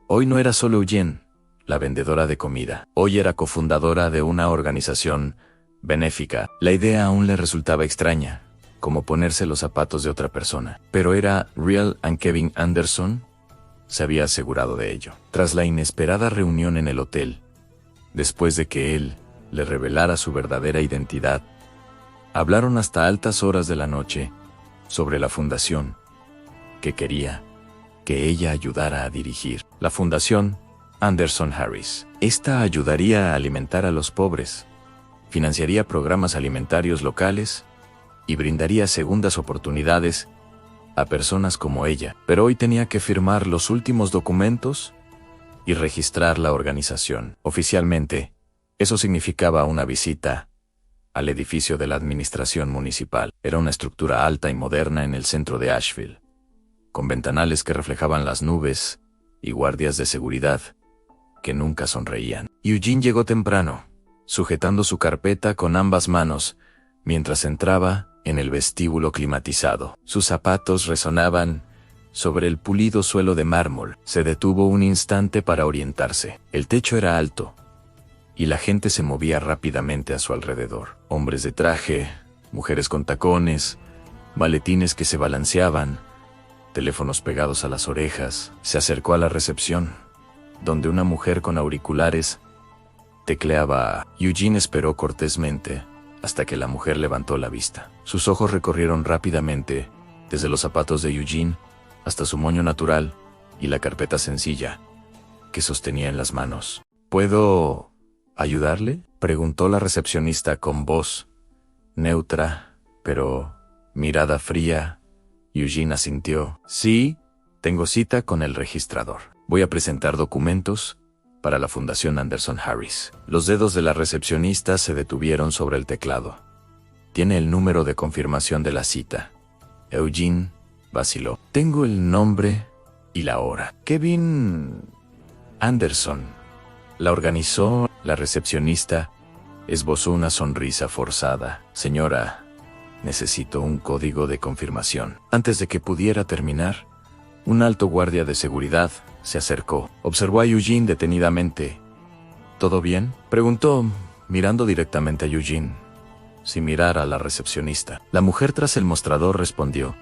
Hoy no era solo Eugene, la vendedora de comida. Hoy era cofundadora de una organización benéfica. La idea aún le resultaba extraña, como ponerse los zapatos de otra persona. Pero era Real and Kevin Anderson. Se había asegurado de ello. Tras la inesperada reunión en el hotel, después de que él le revelara su verdadera identidad, hablaron hasta altas horas de la noche sobre la fundación que quería que ella ayudara a dirigir. La fundación Anderson Harris. Esta ayudaría a alimentar a los pobres, financiaría programas alimentarios locales y brindaría segundas oportunidades a personas como ella. Pero hoy tenía que firmar los últimos documentos y registrar la organización. Oficialmente, eso significaba una visita al edificio de la administración municipal. Era una estructura alta y moderna en el centro de Asheville, con ventanales que reflejaban las nubes y guardias de seguridad que nunca sonreían. Eugene llegó temprano, sujetando su carpeta con ambas manos, mientras entraba en el vestíbulo climatizado. Sus zapatos resonaban sobre el pulido suelo de mármol. Se detuvo un instante para orientarse. El techo era alto, y la gente se movía rápidamente a su alrededor. Hombres de traje, mujeres con tacones, maletines que se balanceaban, teléfonos pegados a las orejas. Se acercó a la recepción, donde una mujer con auriculares tecleaba. Eugene esperó cortésmente hasta que la mujer levantó la vista. Sus ojos recorrieron rápidamente, desde los zapatos de Eugene hasta su moño natural y la carpeta sencilla que sostenía en las manos. ¿Puedo ayudarle?, preguntó la recepcionista con voz neutra, pero mirada fría. Eugene asintió. Sí, tengo cita con el registrador. Voy a presentar documentos para la Fundación Anderson Harris. Los dedos de la recepcionista se detuvieron sobre el teclado. Tiene el número de confirmación de la cita. Eugene vaciló. Tengo el nombre y la hora. Kevin Anderson la organizó. La recepcionista esbozó una sonrisa forzada. Señora, necesito un código de confirmación. Antes de que pudiera terminar, un alto guardia de seguridad se acercó. Observó a Eugene detenidamente. ¿Todo bien?, preguntó, mirando directamente a Eugene, sin mirar a la recepcionista. La mujer tras el mostrador respondió.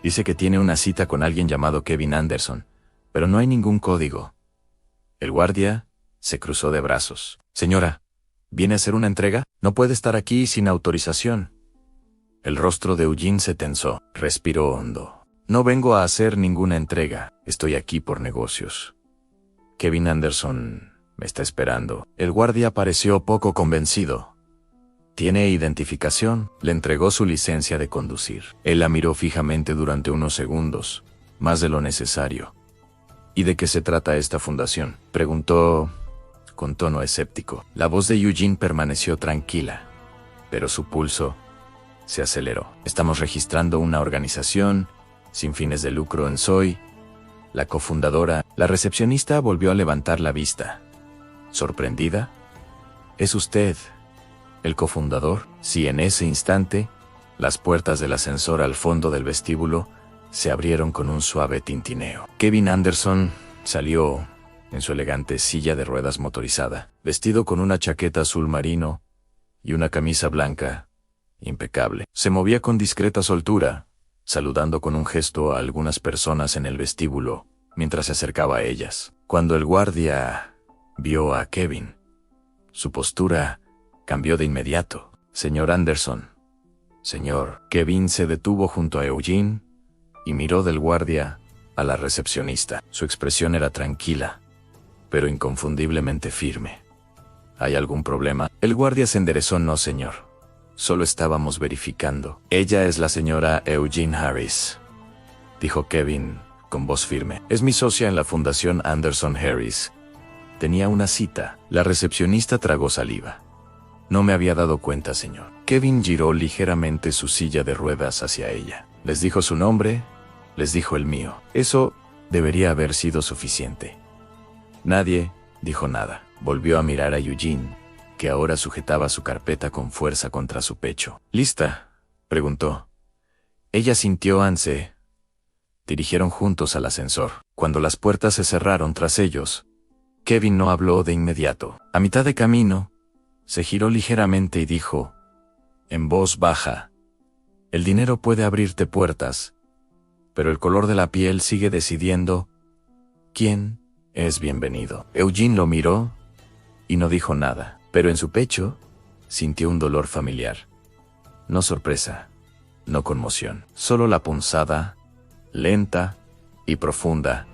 Dice que tiene una cita con alguien llamado Kevin Anderson, pero no hay ningún código. El guardia se cruzó de brazos. Señora, ¿viene a hacer una entrega? No puede estar aquí sin autorización. El rostro de Eugene se tensó. Respiró hondo. No vengo a hacer ninguna entrega. Estoy aquí por negocios. Kevin Anderson me está esperando. El guardia pareció poco convencido. ¿Tiene identificación? Le entregó su licencia de conducir. Él la miró fijamente durante unos segundos, más de lo necesario. ¿Y de qué se trata esta fundación?, preguntó con tono escéptico. La voz de Eugene permaneció tranquila, pero su pulso se aceleró. Estamos registrando una organización sin fines de lucro en Soy, la cofundadora. La recepcionista volvió a levantar la vista. ¿Sorprendida? ¿Es usted el cofundador? Sí. En ese instante, las puertas del ascensor al fondo del vestíbulo se abrieron con un suave tintineo. Kevin Anderson salió en su elegante silla de ruedas motorizada, vestido con una chaqueta azul marino y una camisa blanca impecable. Se movía con discreta soltura, saludando con un gesto a algunas personas en el vestíbulo mientras se acercaba a ellas. Cuando el guardia vio a Kevin, su postura cambió de inmediato. Señor Anderson. Señor. Kevin se detuvo junto a Eugene, y miró del guardia a la recepcionista. Su expresión era tranquila, pero inconfundiblemente firme. ¿Hay algún problema? El guardia se enderezó. No, señor. Solo estábamos verificando. Ella es la señora Eugene Harris, dijo Kevin con voz firme. Es mi socia en la Fundación Anderson Harris. Tenía una cita. La recepcionista tragó saliva. No me había dado cuenta, señor. Kevin giró ligeramente su silla de ruedas hacia ella. Les dijo su nombre, les dijo el mío. Eso debería haber sido suficiente. Nadie dijo nada. Volvió a mirar a Eugene, que ahora sujetaba su carpeta con fuerza contra su pecho. ¿Lista?, preguntó. Ella sintió ansia. Dirigieron juntos al ascensor. Cuando las puertas se cerraron tras ellos, Kevin no habló de inmediato. A mitad de camino, se giró ligeramente y dijo, en voz baja, el dinero puede abrirte puertas, pero el color de la piel sigue decidiendo quién es bienvenido. Eugene lo miró y no dijo nada, pero en su pecho sintió un dolor familiar. No sorpresa, no conmoción, solo la punzada, lenta y profunda,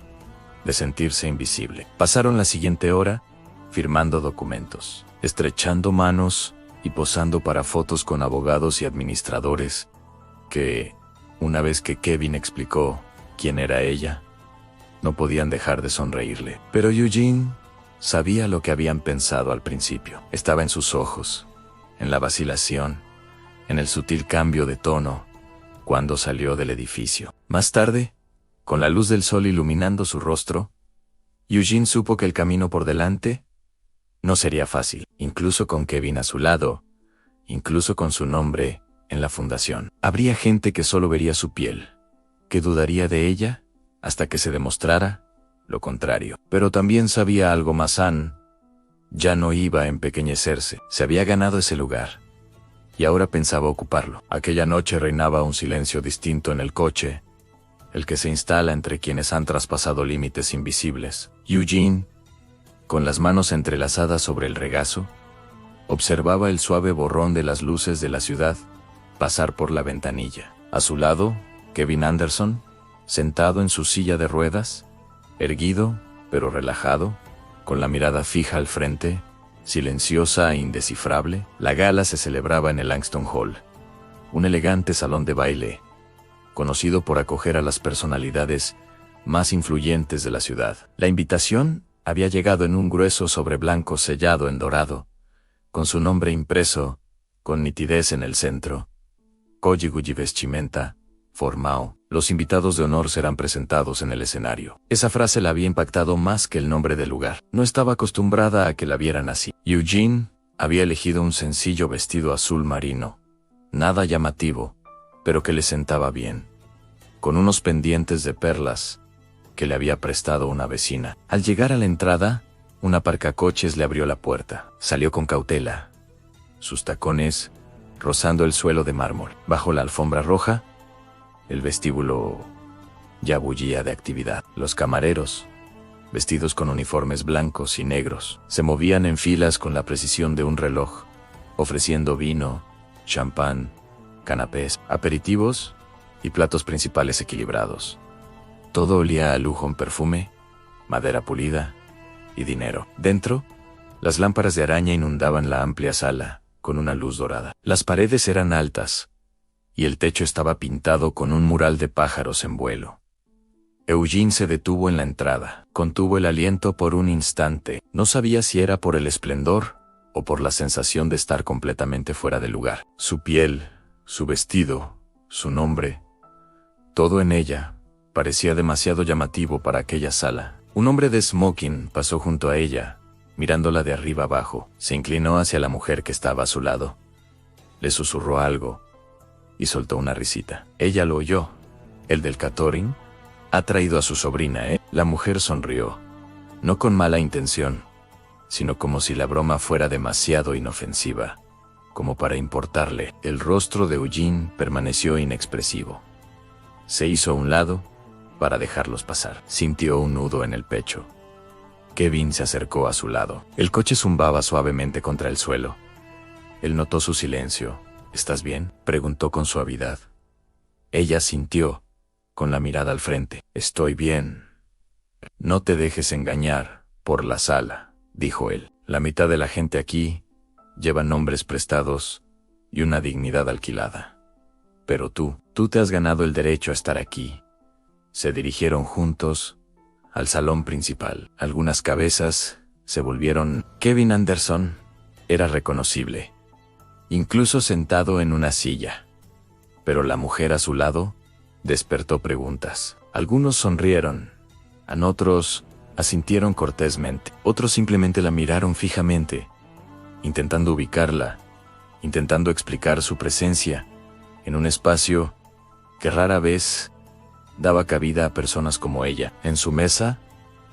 de sentirse invisible. Pasaron la siguiente hora firmando documentos, estrechando manos y posando para fotos con abogados y administradores que, una vez que Kevin explicó quién era ella, no podían dejar de sonreírle. Pero Eugene sabía lo que habían pensado al principio. Estaba en sus ojos, en la vacilación, en el sutil cambio de tono cuando salió del edificio. Más tarde, con la luz del sol iluminando su rostro, Eugene supo que el camino por delante no sería fácil, incluso con Kevin a su lado, incluso con su nombre en la fundación. Habría gente que solo vería su piel, que dudaría de ella hasta que se demostrara lo contrario. Pero también sabía algo más. Ann ya no iba a empequeñecerse. Se había ganado ese lugar y ahora pensaba ocuparlo. Aquella noche reinaba un silencio distinto en el coche, el que se instala entre quienes han traspasado límites invisibles. Eugene, con las manos entrelazadas sobre el regazo, observaba el suave borrón de las luces de la ciudad pasar por la ventanilla. A su lado, Kevin Anderson, sentado en su silla de ruedas, erguido, pero relajado, con la mirada fija al frente, silenciosa e indescifrable. La gala se celebraba en el Langston Hall, un elegante salón de baile, conocido por acoger a las personalidades más influyentes de la ciudad. La invitación había llegado en un grueso sobre blanco sellado en dorado, con su nombre impreso, con nitidez en el centro. Código vestimenta, formao. Los invitados de honor serán presentados en el escenario. Esa frase la había impactado más que el nombre del lugar. No estaba acostumbrada a que la vieran así. Eugene había elegido un sencillo vestido azul marino, nada llamativo, pero que le sentaba bien, con unos pendientes de perlas que le había prestado una vecina. Al llegar a la entrada, un aparcacoches le abrió la puerta. Salió con cautela, sus tacones rozando el suelo de mármol. Bajo la alfombra roja, el vestíbulo ya bullía de actividad. Los camareros, vestidos con uniformes blancos y negros, se movían en filas con la precisión de un reloj, ofreciendo vino, champán, canapés, aperitivos y platos principales equilibrados. Todo olía a lujo en perfume, madera pulida y dinero. Dentro, las lámparas de araña inundaban la amplia sala con una luz dorada. Las paredes eran altas y el techo estaba pintado con un mural de pájaros en vuelo. Eugene se detuvo en la entrada. Contuvo el aliento por un instante. No sabía si era por el esplendor o por la sensación de estar completamente fuera de lugar. Su piel, su vestido, su nombre, todo en ella parecía demasiado llamativo para aquella sala. Un hombre de smoking pasó junto a ella, mirándola de arriba abajo. Se inclinó hacia la mujer que estaba a su lado. Le susurró algo y soltó una risita. Ella lo oyó. ¿El del catering? Ha traído a su sobrina, ¿eh? La mujer sonrió, no con mala intención, sino como si la broma fuera demasiado inofensiva, como para importarle. El rostro de Eugene permaneció inexpresivo. Se hizo a un lado para dejarlos pasar. Sintió un nudo en el pecho. Kevin se acercó a su lado. El coche zumbaba suavemente contra el suelo. Él notó su silencio. ¿Estás bien?, preguntó con suavidad. Ella sintió con la mirada al frente. Estoy bien. No te dejes engañar por la sala, dijo él. La mitad de la gente aquí lleva nombres prestados y una dignidad alquilada. Pero tú te has ganado el derecho a estar aquí. Se dirigieron juntos al salón principal. Algunas cabezas se volvieron. Kevin Anderson era reconocible, incluso sentado en una silla. Pero la mujer a su lado despertó preguntas. Algunos sonrieron, otros asintieron cortésmente, otros simplemente la miraron fijamente, intentando ubicarla, intentando explicar su presencia en un espacio que rara vez daba cabida a personas como ella. En su mesa,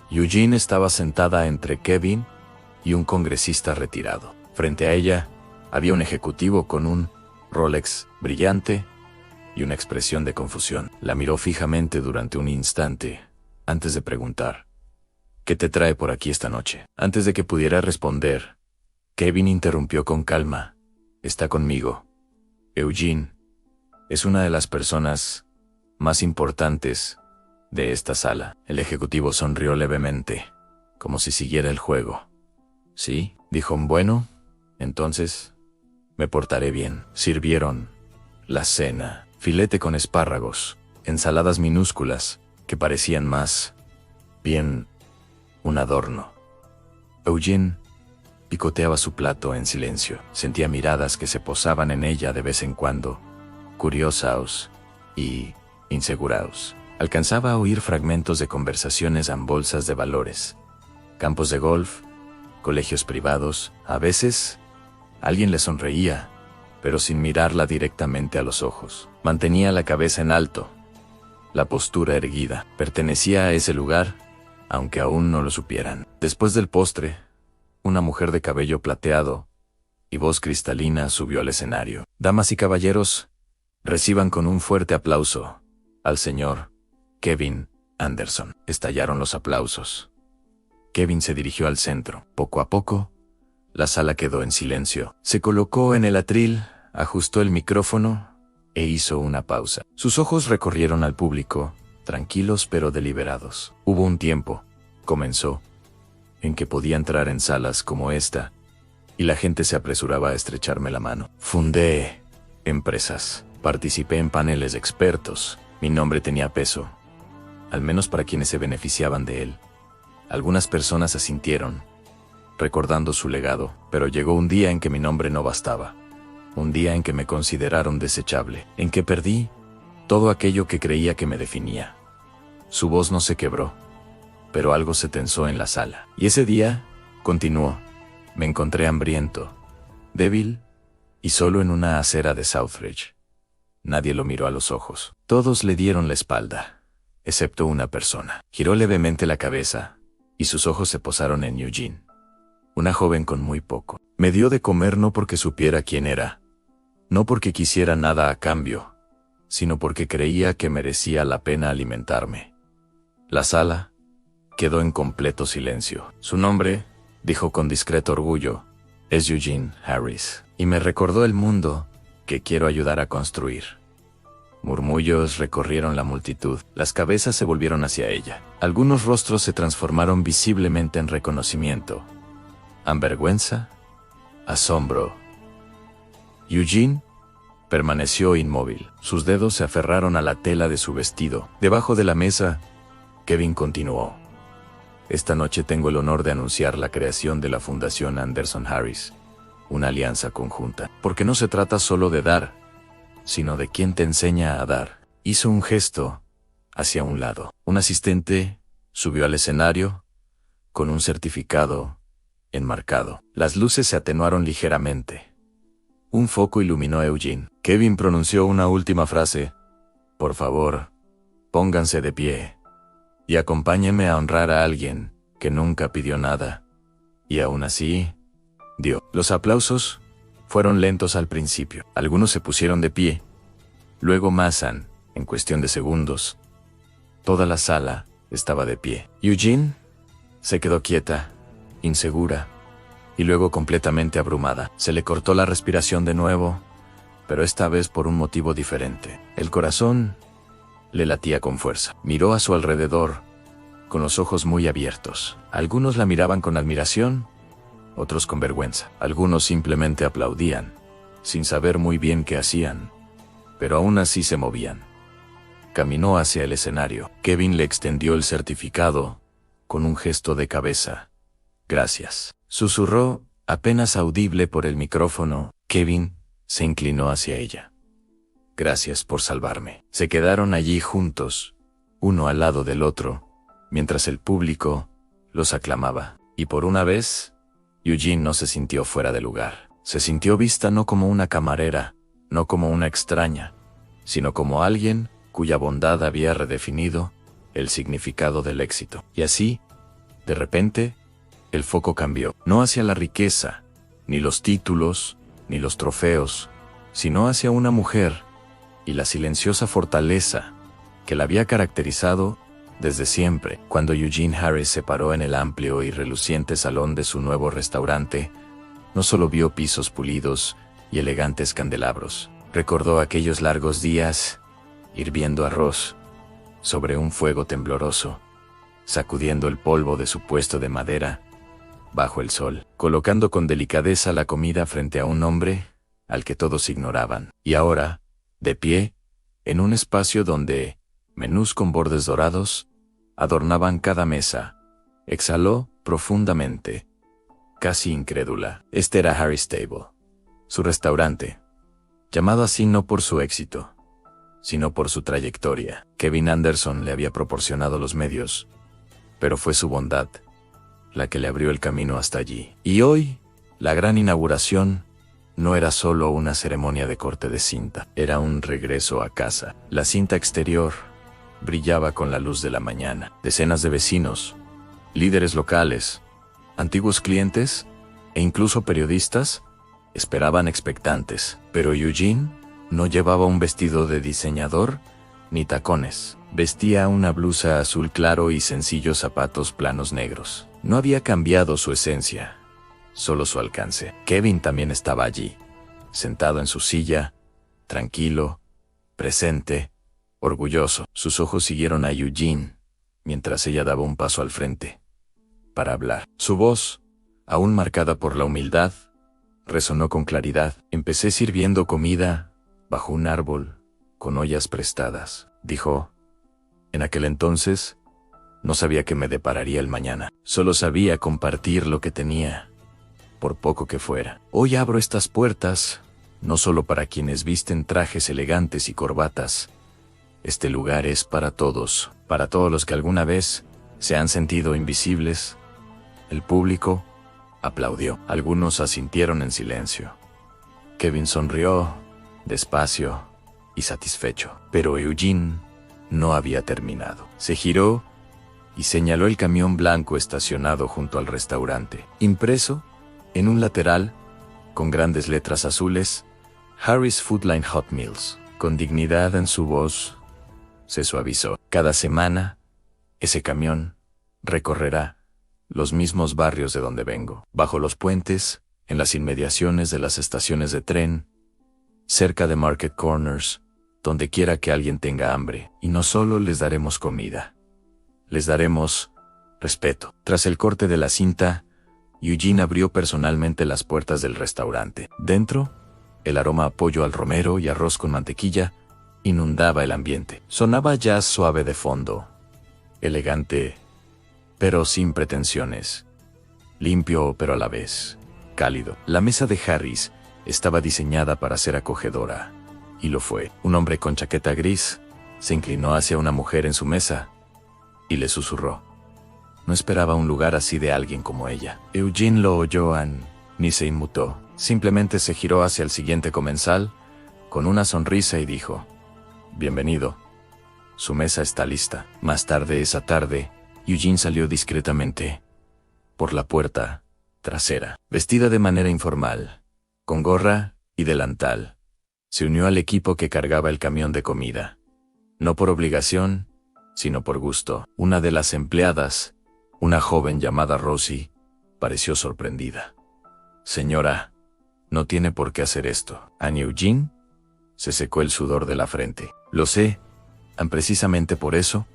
Eugene estaba sentada entre Kevin y un congresista retirado. Frente a ella, había un ejecutivo con un Rolex brillante y una expresión de confusión. La miró fijamente durante un instante, antes de preguntar: ¿qué te trae por aquí esta noche? Antes de que pudiera responder, Kevin interrumpió con calma: está conmigo. Eugene es una de las personas más importantes de esta sala. El ejecutivo sonrió levemente, como si siguiera el juego. Sí, dijo. Bueno, entonces me portaré bien. Sirvieron la cena: filete con espárragos, ensaladas minúsculas que parecían más bien un adorno. Eugene picoteaba su plato en silencio. Sentía miradas que se posaban en ella de vez en cuando, curiosos y insegurados. Alcanzaba a oír fragmentos de conversaciones en bolsas de valores, campos de golf, colegios privados. A veces, alguien le sonreía, pero sin mirarla directamente a los ojos. Mantenía la cabeza en alto, la postura erguida. Pertenecía a ese lugar, aunque aún no lo supieran. Después del postre, una mujer de cabello plateado y voz cristalina subió al escenario. Damas y caballeros, reciban con un fuerte aplauso al señor Kevin Anderson. Estallaron los aplausos. Kevin se dirigió al centro. Poco a poco, la sala quedó en silencio. Se colocó en el atril, ajustó el micrófono e hizo una pausa. Sus ojos recorrieron al público, tranquilos pero deliberados. Hubo un tiempo, comenzó, en que podía entrar en salas como esta, y la gente se apresuraba a estrecharme la mano. Fundé empresas, participé en paneles de expertos. Mi nombre tenía peso, al menos para quienes se beneficiaban de él. Algunas personas asintieron, recordando su legado, pero llegó un día en que mi nombre no bastaba. Un día en que me consideraron desechable, en que perdí todo aquello que creía que me definía. Su voz no se quebró, pero algo se tensó en la sala. Y ese día, continuó, me encontré hambriento, débil y solo en una acera de Southridge. Nadie lo miró a los ojos. Todos le dieron la espalda, excepto una persona. Giró levemente la cabeza, y sus ojos se posaron en Eugene, una joven con muy poco. Me dio de comer no porque supiera quién era, no porque quisiera nada a cambio, sino porque creía que merecía la pena alimentarme. La sala quedó en completo silencio. Su nombre, dijo con discreto orgullo, es Eugene Harris, y me recordó el mundo que quiero ayudar a construir. Murmullos recorrieron la multitud. Las cabezas se volvieron hacia ella. Algunos rostros se transformaron visiblemente en reconocimiento, vergüenza, asombro. Eugene permaneció inmóvil. Sus dedos se aferraron a la tela de su vestido. Debajo de la mesa, Kevin continuó. Esta noche tengo el honor de anunciar la creación de la Fundación Anderson Harris, una alianza conjunta. Porque no se trata solo de dar, sino de quién te enseña a dar. Hizo un gesto hacia un lado. Un asistente subió al escenario con un certificado enmarcado. Las luces se atenuaron ligeramente. Un foco iluminó a Eugene. Kevin pronunció una última frase. Por favor, pónganse de pie y acompáñenme a honrar a alguien que nunca pidió nada, y aún así dio. Los aplausos fueron lentos al principio. Algunos se pusieron de pie. Luego en cuestión de segundos, toda la sala estaba de pie. Eugene se quedó quieta, insegura, y luego completamente abrumada. Se le cortó la respiración de nuevo, pero esta vez por un motivo diferente. El corazón le latía con fuerza. Miró a su alrededor, con los ojos muy abiertos. Algunos la miraban con admiración, otros con vergüenza. Algunos simplemente aplaudían, sin saber muy bien qué hacían, pero aún así se movían. Caminó hacia el escenario. Kevin le extendió el certificado, con un gesto de cabeza. «Gracias», susurró, apenas audible por el micrófono. Kevin se inclinó hacia ella. «Gracias por salvarme». Se quedaron allí juntos, uno al lado del otro, mientras el público los aclamaba. Y por una vez, Eugene no se sintió fuera de lugar. Se sintió vista no como una camarera, no como una extraña, sino como alguien cuya bondad había redefinido el significado del éxito. Y así, de repente, el foco cambió. No hacia la riqueza, ni los títulos, ni los trofeos, sino hacia una mujer y la silenciosa fortaleza que la había caracterizado desde siempre. Cuando Eugene Harris se paró en el amplio y reluciente salón de su nuevo restaurante, no solo vio pisos pulidos y elegantes candelabros. Recordó aquellos largos días hirviendo arroz sobre un fuego tembloroso, sacudiendo el polvo de su puesto de madera bajo el sol, colocando con delicadeza la comida frente a un hombre al que todos ignoraban. Y ahora, de pie, en un espacio donde menús con bordes dorados adornaban cada mesa, exhaló profundamente, casi incrédula. Este era Harris Table, su restaurante, llamado así no por su éxito, sino por su trayectoria. Kevin Anderson le había proporcionado los medios, pero fue su bondad la que le abrió el camino hasta allí. Y hoy, la gran inauguración no era solo una ceremonia de corte de cinta, era un regreso a casa. La cinta exterior brillaba con la luz de la mañana. Decenas de vecinos, líderes locales, antiguos clientes e incluso periodistas esperaban expectantes. Pero Eugene no llevaba un vestido de diseñador ni tacones. Vestía una blusa azul claro y sencillos zapatos planos negros. No había cambiado su esencia, solo su alcance. Kevin también estaba allí, sentado en su silla, tranquilo, presente, orgulloso. Sus ojos siguieron a Eugene, mientras ella daba un paso al frente, para hablar. Su voz, aún marcada por la humildad, resonó con claridad. «Empecé sirviendo comida bajo un árbol, con ollas prestadas», dijo. «En aquel entonces, no sabía qué me depararía el mañana. Solo sabía compartir lo que tenía, por poco que fuera. Hoy abro estas puertas, no solo para quienes visten trajes elegantes y corbatas. Este lugar es para todos los que alguna vez se han sentido invisibles». El público aplaudió. Algunos asintieron en silencio. Kevin sonrió, despacio y satisfecho. Pero Eugene no había terminado. Se giró y señaló el camión blanco estacionado junto al restaurante. Impreso, en un lateral, con grandes letras azules, Harris Foodline Hot Meals. Con dignidad en su voz, se suavizó. «Cada semana, ese camión recorrerá los mismos barrios de donde vengo, bajo los puentes, en las inmediaciones de las estaciones de tren, cerca de Market Corners, donde quiera que alguien tenga hambre. Y no solo les daremos comida, les daremos respeto». Tras el corte de la cinta, Eugene abrió personalmente las puertas del restaurante. Dentro, el aroma a pollo al romero y arroz con mantequilla inundaba el ambiente. Sonaba jazz suave de fondo, elegante, pero sin pretensiones, limpio pero a la vez cálido. La mesa de Harris estaba diseñada para ser acogedora, y lo fue. Un hombre con chaqueta gris se inclinó hacia una mujer en su mesa y le susurró. No esperaba un lugar así de alguien como ella. Eugene lo oyó ni se inmutó. Simplemente se giró hacia el siguiente comensal con una sonrisa y dijo: «Bienvenido. Su mesa está lista». Más tarde esa tarde, Eugene salió discretamente por la puerta trasera, vestida de manera informal, con gorra y delantal. Se unió al equipo que cargaba el camión de comida. No por obligación, sino por gusto. Una de las empleadas, una joven llamada Rosie, pareció sorprendida. «Señora, no tiene por qué hacer esto». Eugene se secó el sudor de la frente. «Lo sé, Precisamente por eso,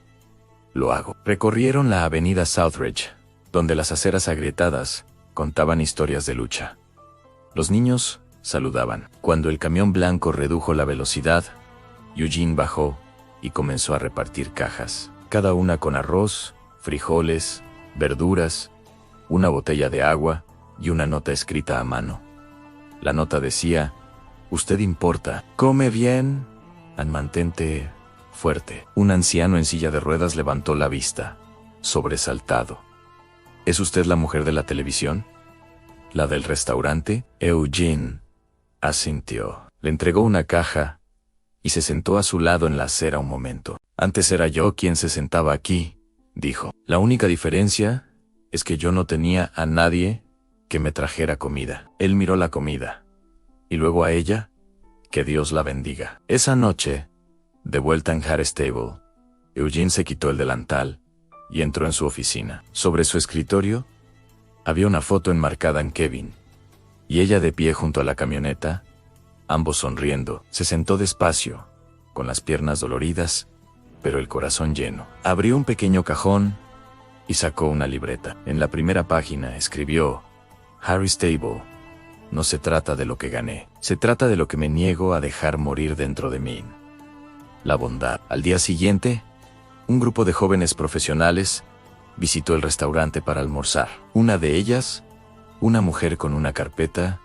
lo hago. Recorrieron la avenida Southridge, donde las aceras agrietadas contaban historias de lucha. Los niños saludaban. Cuando el camión blanco redujo la velocidad, Eugene bajó y comenzó a repartir cajas, cada una con arroz, frijoles, verduras, una botella de agua y una nota escrita a mano. La nota decía: «Usted importa, come bien, mantente fuerte». Un anciano en silla de ruedas levantó la vista, sobresaltado. «¿Es usted la mujer de la televisión? ¿La del restaurante?» Eugene asintió. Le entregó una caja y se sentó a su lado en la acera un momento. «Antes era yo quien se sentaba aquí», dijo. «La única diferencia es que yo no tenía a nadie que me trajera comida». Él miró la comida y luego a ella: «Que Dios la bendiga». Esa noche, de vuelta en Hartstable, Eugene se quitó el delantal y entró en su oficina. Sobre su escritorio había una foto enmarcada en Kevin, y ella de pie junto a la camioneta, ambos sonriendo. Se sentó despacio, con las piernas doloridas, pero el corazón lleno. Abrió un pequeño cajón y sacó una libreta. En la primera página escribió: «Hartstable, no se trata de lo que gané, se trata de lo que me niego a dejar morir dentro de mí. La bondad». Al día siguiente, un grupo de jóvenes profesionales visitó el restaurante para almorzar. Una de ellas, una mujer con una carpeta,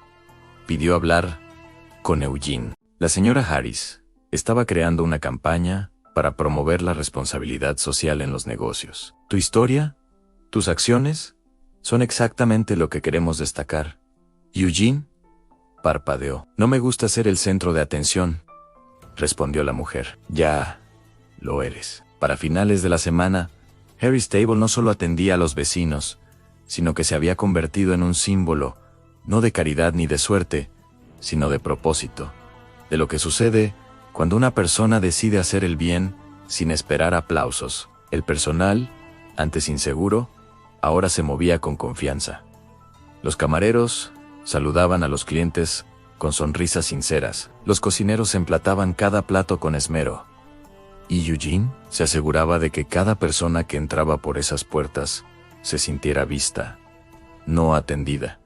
pidió hablar con Eugene. La señora Harris estaba creando una campaña para promover la responsabilidad social en los negocios. «Tu historia, tus acciones, son exactamente lo que queremos destacar». Eugene parpadeó. «No me gusta ser el centro de atención», respondió la mujer. «Ya lo eres». Para finales de la semana, Hartstable no solo atendía a los vecinos, sino que se había convertido en un símbolo, no de caridad ni de suerte, sino de propósito, de lo que sucede cuando una persona decide hacer el bien sin esperar aplausos. El personal, antes inseguro, ahora se movía con confianza. Los camareros saludaban a los clientes con sonrisas sinceras. Los cocineros emplataban cada plato con esmero. Y Eugene se aseguraba de que cada persona que entraba por esas puertas se sintiera vista, no atendida.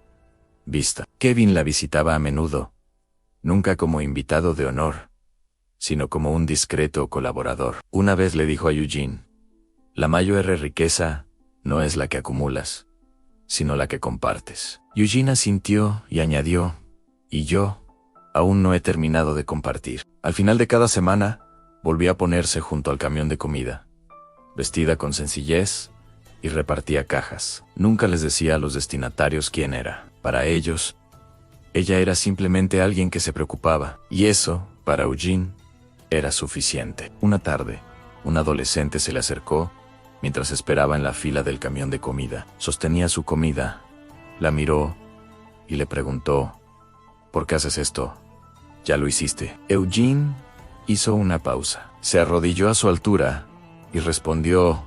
Vista. Kevin la visitaba a menudo, nunca como invitado de honor, sino como un discreto colaborador. Una vez le dijo a Eugene: «La mayor riqueza no es la que acumulas, sino la que compartes». Eugene asintió y añadió: «Y yo aún no he terminado de compartir». Al final de cada semana, volvía a ponerse junto al camión de comida, vestida con sencillez, y repartía cajas. Nunca les decía a los destinatarios quién era. Para ellos, ella era simplemente alguien que se preocupaba, y eso, para Eugene, era suficiente. Una tarde, un adolescente se le acercó mientras esperaba en la fila del camión de comida. Sostenía su comida, la miró y le preguntó: «¿Por qué haces esto? ¿Ya lo hiciste?» Eugene hizo una pausa. Se arrodilló a su altura y respondió: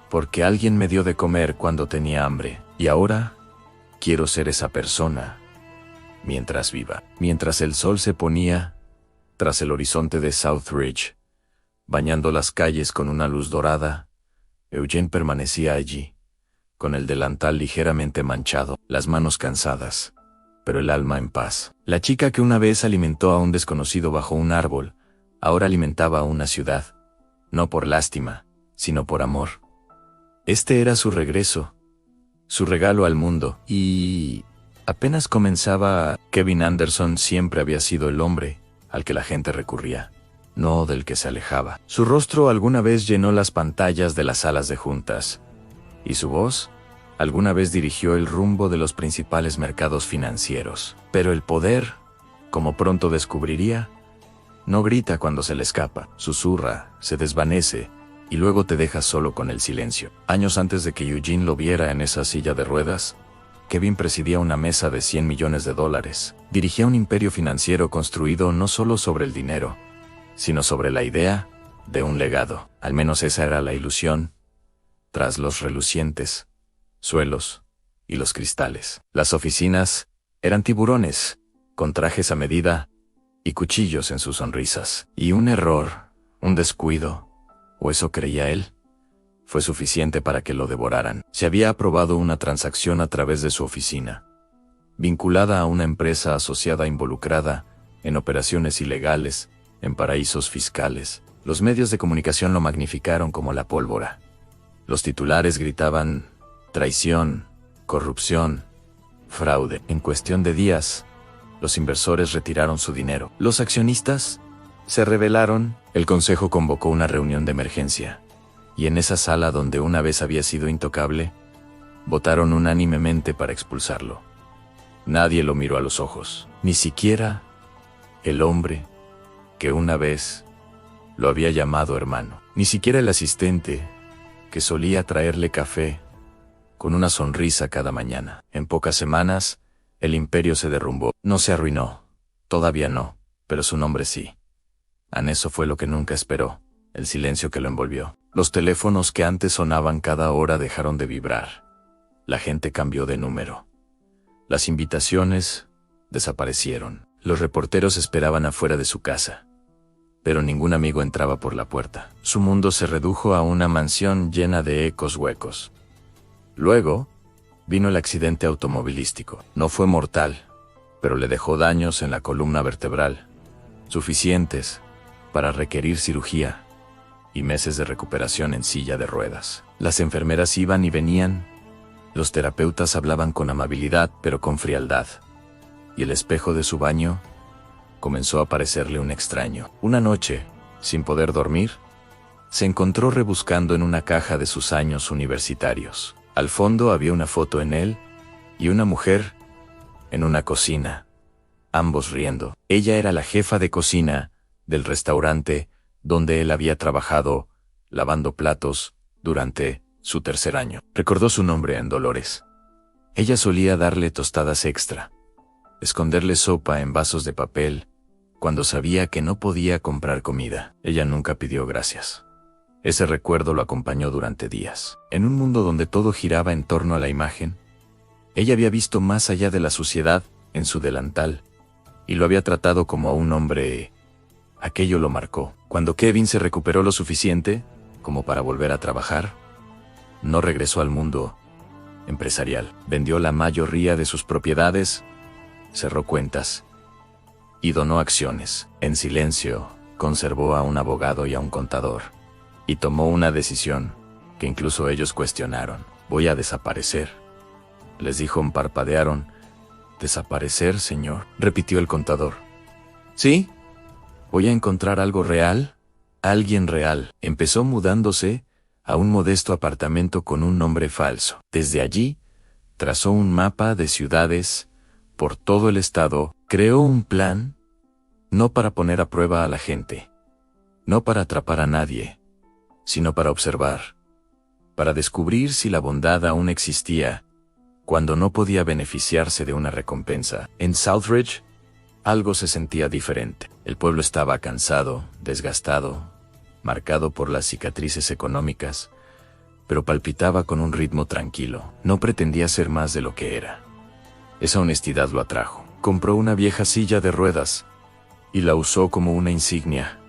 «Porque alguien me dio de comer cuando tenía hambre, y ahora quiero ser esa persona mientras viva». Mientras el sol se ponía tras el horizonte de Southridge, bañando las calles con una luz dorada, Eugene permanecía allí, con el delantal ligeramente manchado, las manos cansadas, pero el alma en paz. La chica que una vez alimentó a un desconocido bajo un árbol, ahora alimentaba a una ciudad, no por lástima, sino por amor. Este era su regreso, su regalo al mundo, y apenas comenzaba. Kevin Anderson siempre había sido el hombre al que la gente recurría, no del que se alejaba. Su rostro alguna vez llenó las pantallas de las salas de juntas, y su voz alguna vez dirigió el rumbo de los principales mercados financieros. Pero el poder, como pronto descubriría, no grita cuando se le escapa, susurra, se desvanece, y luego te deja solo con el silencio. Años antes de que Eugene lo viera en esa silla de ruedas, Kevin presidía una mesa de $100 millones. Dirigía un imperio financiero construido no solo sobre el dinero, sino sobre la idea de un legado. Al menos esa era la ilusión, tras los relucientes suelos y los cristales. Las oficinas eran tiburones, con trajes a medida y cuchillos en sus sonrisas. Y un error Un descuido, o eso creía él, fue suficiente para que lo devoraran. Se había aprobado una transacción a través de su oficina, vinculada a una empresa asociada involucrada en operaciones ilegales, en paraísos fiscales. Los medios de comunicación lo magnificaron como la pólvora. Los titulares gritaban traición, corrupción, fraude. En cuestión de días, los inversores retiraron su dinero. Los accionistas se rebelaron. El consejo convocó una reunión de emergencia, y en esa sala donde una vez había sido intocable, votaron unánimemente para expulsarlo. Nadie lo miró a los ojos, ni siquiera el hombre que una vez lo había llamado hermano, ni siquiera el asistente que solía traerle café con una sonrisa cada mañana. En pocas semanas, el imperio se derrumbó. No se arruinó, todavía no, pero su nombre sí. Eso fue lo que nunca esperó, el silencio que lo envolvió. Los teléfonos que antes sonaban cada hora dejaron de vibrar. La gente cambió de número. Las invitaciones desaparecieron. Los reporteros esperaban afuera de su casa, pero ningún amigo entraba por la puerta. Su mundo se redujo a una mansión llena de ecos huecos. Luego, vino el accidente automovilístico. No fue mortal, pero le dejó daños en la columna vertebral, suficientes para requerir cirugía y meses de recuperación en silla de ruedas. Las enfermeras iban y venían. Los terapeutas hablaban con amabilidad, pero con frialdad. Y el espejo de su baño comenzó a parecerle un extraño. Una noche, sin poder dormir, se encontró rebuscando en una caja de sus años universitarios. Al fondo había una foto en él y una mujer en una cocina, ambos riendo. Ella era la jefa de cocina del restaurante donde él había trabajado lavando platos durante su tercer año. Recordó su nombre en Dolores. Ella solía darle tostadas extra, esconderle sopa en vasos de papel cuando sabía que no podía comprar comida. Ella nunca pidió gracias. Ese recuerdo lo acompañó durante días. En un mundo donde todo giraba en torno a la imagen, ella había visto más allá de la suciedad en su delantal y lo había tratado como a un hombre. Aquello lo marcó. Cuando Kevin se recuperó lo suficiente como para volver a trabajar, no regresó al mundo empresarial. Vendió la mayoría de sus propiedades, cerró cuentas y donó acciones. En silencio, conservó a un abogado y a un contador. Y tomó una decisión que incluso ellos cuestionaron. Voy a desaparecer, les dijo. Parpadearon. ¿Desaparecer, señor?, repitió el contador. Sí, voy a encontrar algo real, alguien real. Empezó mudándose a un modesto apartamento con un nombre falso. Desde allí, trazó un mapa de ciudades por todo el estado. Creó un plan, no para poner a prueba a la gente, no para atrapar a nadie, sino para observar, para descubrir si la bondad aún existía, cuando no podía beneficiarse de una recompensa. En Southridge, algo se sentía diferente. El pueblo estaba cansado, desgastado, marcado por las cicatrices económicas, pero palpitaba con un ritmo tranquilo. No pretendía ser más de lo que era. Esa honestidad lo atrajo. Compró una vieja silla de ruedas y la usó como una insignia,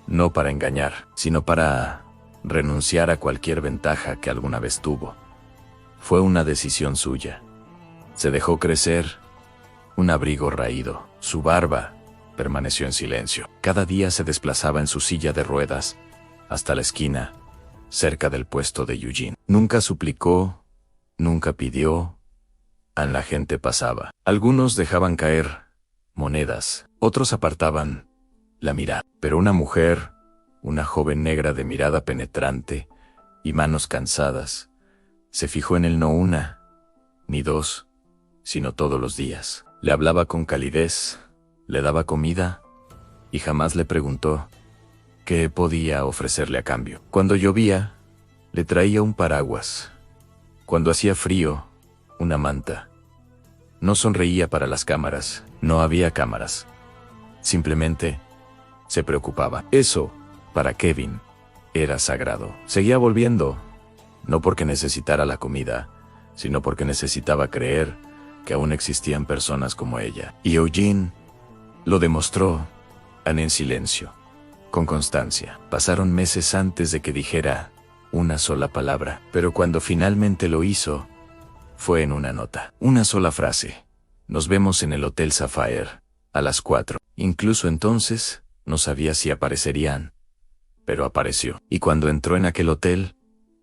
no para engañar, sino para renunciar a cualquier ventaja que alguna vez tuvo. Fue una decisión suya. Se dejó crecer un abrigo raído. Su barba permaneció en silencio. Cada día se desplazaba en su silla de ruedas hasta la esquina, cerca del puesto de Eugene. Nunca suplicó, nunca pidió. La gente pasaba. Algunos dejaban caer monedas, otros apartaban la mirada. Pero una mujer, una joven negra de mirada penetrante y manos cansadas, se fijó en él no una, ni dos, sino todos los días. Le hablaba con calidez, le daba comida y jamás le preguntó qué podía ofrecerle a cambio. Cuando llovía, le traía un paraguas. Cuando hacía frío, una manta. No sonreía para las cámaras, no había cámaras. Simplemente se preocupaba. Eso, para Kevin, era sagrado. Seguía volviendo, no porque necesitara la comida, sino porque necesitaba creer que aún existían personas como ella. Y Eugene lo demostró, en silencio. con constancia. Pasaron meses antes de que dijera una sola palabra, pero cuando finalmente lo hizo, fue en una nota. Una sola frase. Nos vemos en el Hotel Sapphire, a las 4. Incluso entonces, no sabía si aparecerían. Pero apareció. Y cuando entró en aquel hotel,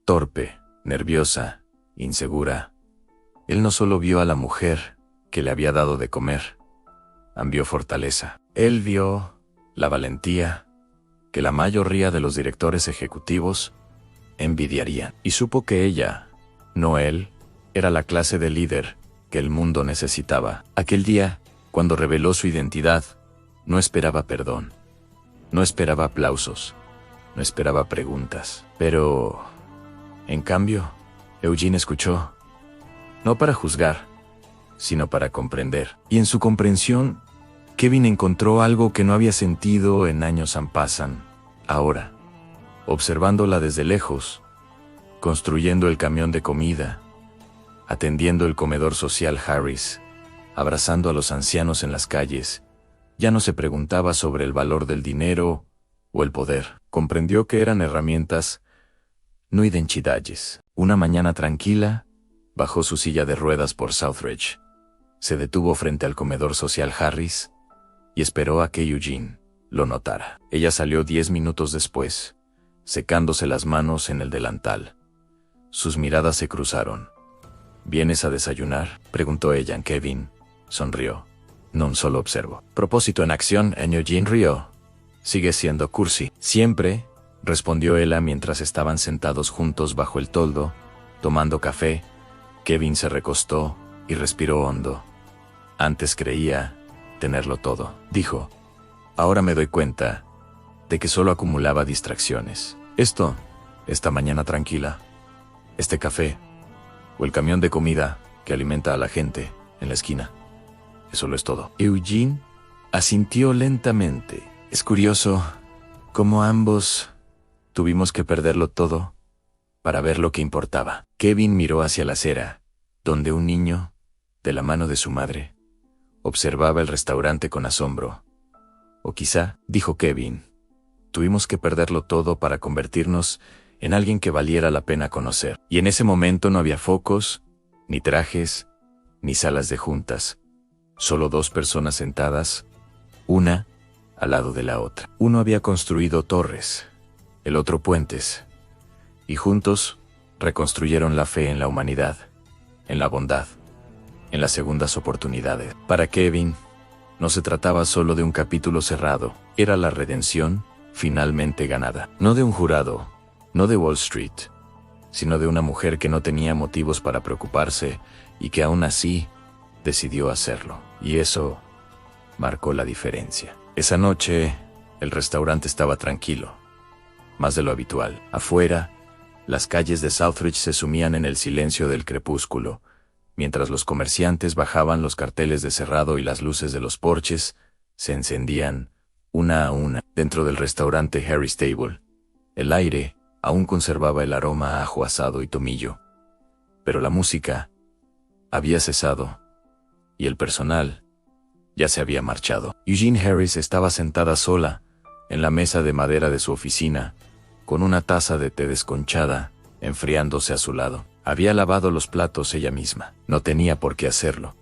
torpe, nerviosa, insegura, él no solo vio a la mujer que le había dado de comer, vio fortaleza. Él vio la valentía que la mayoría de los directores ejecutivos envidiarían. Y supo que ella, no él, era la clase de líder que el mundo necesitaba. Aquel día, cuando reveló su identidad, no esperaba perdón, no esperaba aplausos, no esperaba preguntas. Pero, en cambio, Eugene escuchó, no para juzgar, sino para comprender. Y en su comprensión, Kevin encontró algo que no había sentido en años pasan. Ahora, observándola desde lejos, construyendo el camión de comida, atendiendo el comedor social Harris, abrazando a los ancianos en las calles, ya no se preguntaba sobre el valor del dinero o el poder. Comprendió que eran herramientas, no identidades. Una mañana tranquila, bajó su silla de ruedas por Southridge, se detuvo frente al comedor social Harris y esperó a que Eugene lo notara. Ella salió 10 minutos después, secándose las manos en el delantal. Sus miradas se cruzaron. ¿Vienes a desayunar?, preguntó ella. Kevin sonrió. No solo observo. Propósito en acción. Eugene rió. Sigue siendo cursi. Siempre, respondió ella mientras estaban sentados juntos bajo el toldo, tomando café. Kevin se recostó y respiró hondo. Antes creía tenerlo todo, dijo. Ahora me doy cuenta de que solo acumulaba distracciones. Esta mañana tranquila, este café, o el camión de comida que alimenta a la gente en la esquina. Eso lo es todo. Eugene asintió lentamente. Es curioso cómo ambos tuvimos que perderlo todo para ver lo que importaba. Kevin miró hacia la acera, donde un niño, de la mano de su madre, observaba el restaurante con asombro. O quizá, dijo Kevin, tuvimos que perderlo todo para convertirnos en alguien que valiera la pena conocer. Y en ese momento no había focos, ni trajes, ni salas de juntas. Solo 2 personas sentadas, una al lado de la otra. Uno había construido torres, el otro puentes, y juntos reconstruyeron la fe en la humanidad, en la bondad, en las segundas oportunidades. Para Kevin, no se trataba solo de un capítulo cerrado, era la redención finalmente ganada. No de un jurado, no de Wall Street, sino de una mujer que no tenía motivos para preocuparse y que aún así decidió hacerlo. Y eso marcó la diferencia. Esa noche, el restaurante estaba tranquilo, más de lo habitual. Afuera, las calles de Southridge se sumían en el silencio del crepúsculo, mientras los comerciantes bajaban los carteles de cerrado y las luces de los porches se encendían una a una. Dentro del restaurante Harry's Table, el aire aún conservaba el aroma a ajo asado y tomillo, pero la música había cesado y el personal ya se había marchado. Eugene Harris estaba sentada sola en la mesa de madera de su oficina, con una taza de té desconchada enfriándose a su lado. Había lavado los platos ella misma. No tenía por qué hacerlo.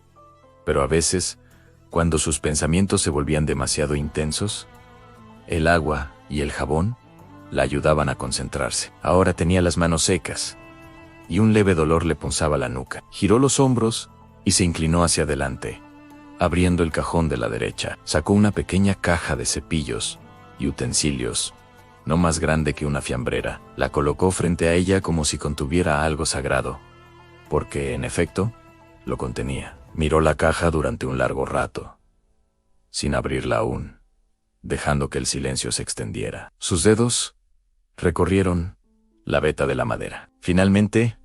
Pero a veces, cuando sus pensamientos se volvían demasiado intensos, el agua y el jabón la ayudaban a concentrarse. Ahora tenía las manos secas, y un leve dolor le punzaba la nuca. Giró los hombros y se inclinó hacia adelante. Abriendo el cajón de la derecha, sacó una pequeña caja de cepillos y utensilios, no más grande que una fiambrera. La colocó frente a ella como si contuviera algo sagrado, porque, en efecto, lo contenía. Miró la caja durante un largo rato, sin abrirla aún, dejando que el silencio se extendiera. Sus dedos recorrieron la veta de la madera. Finalmente,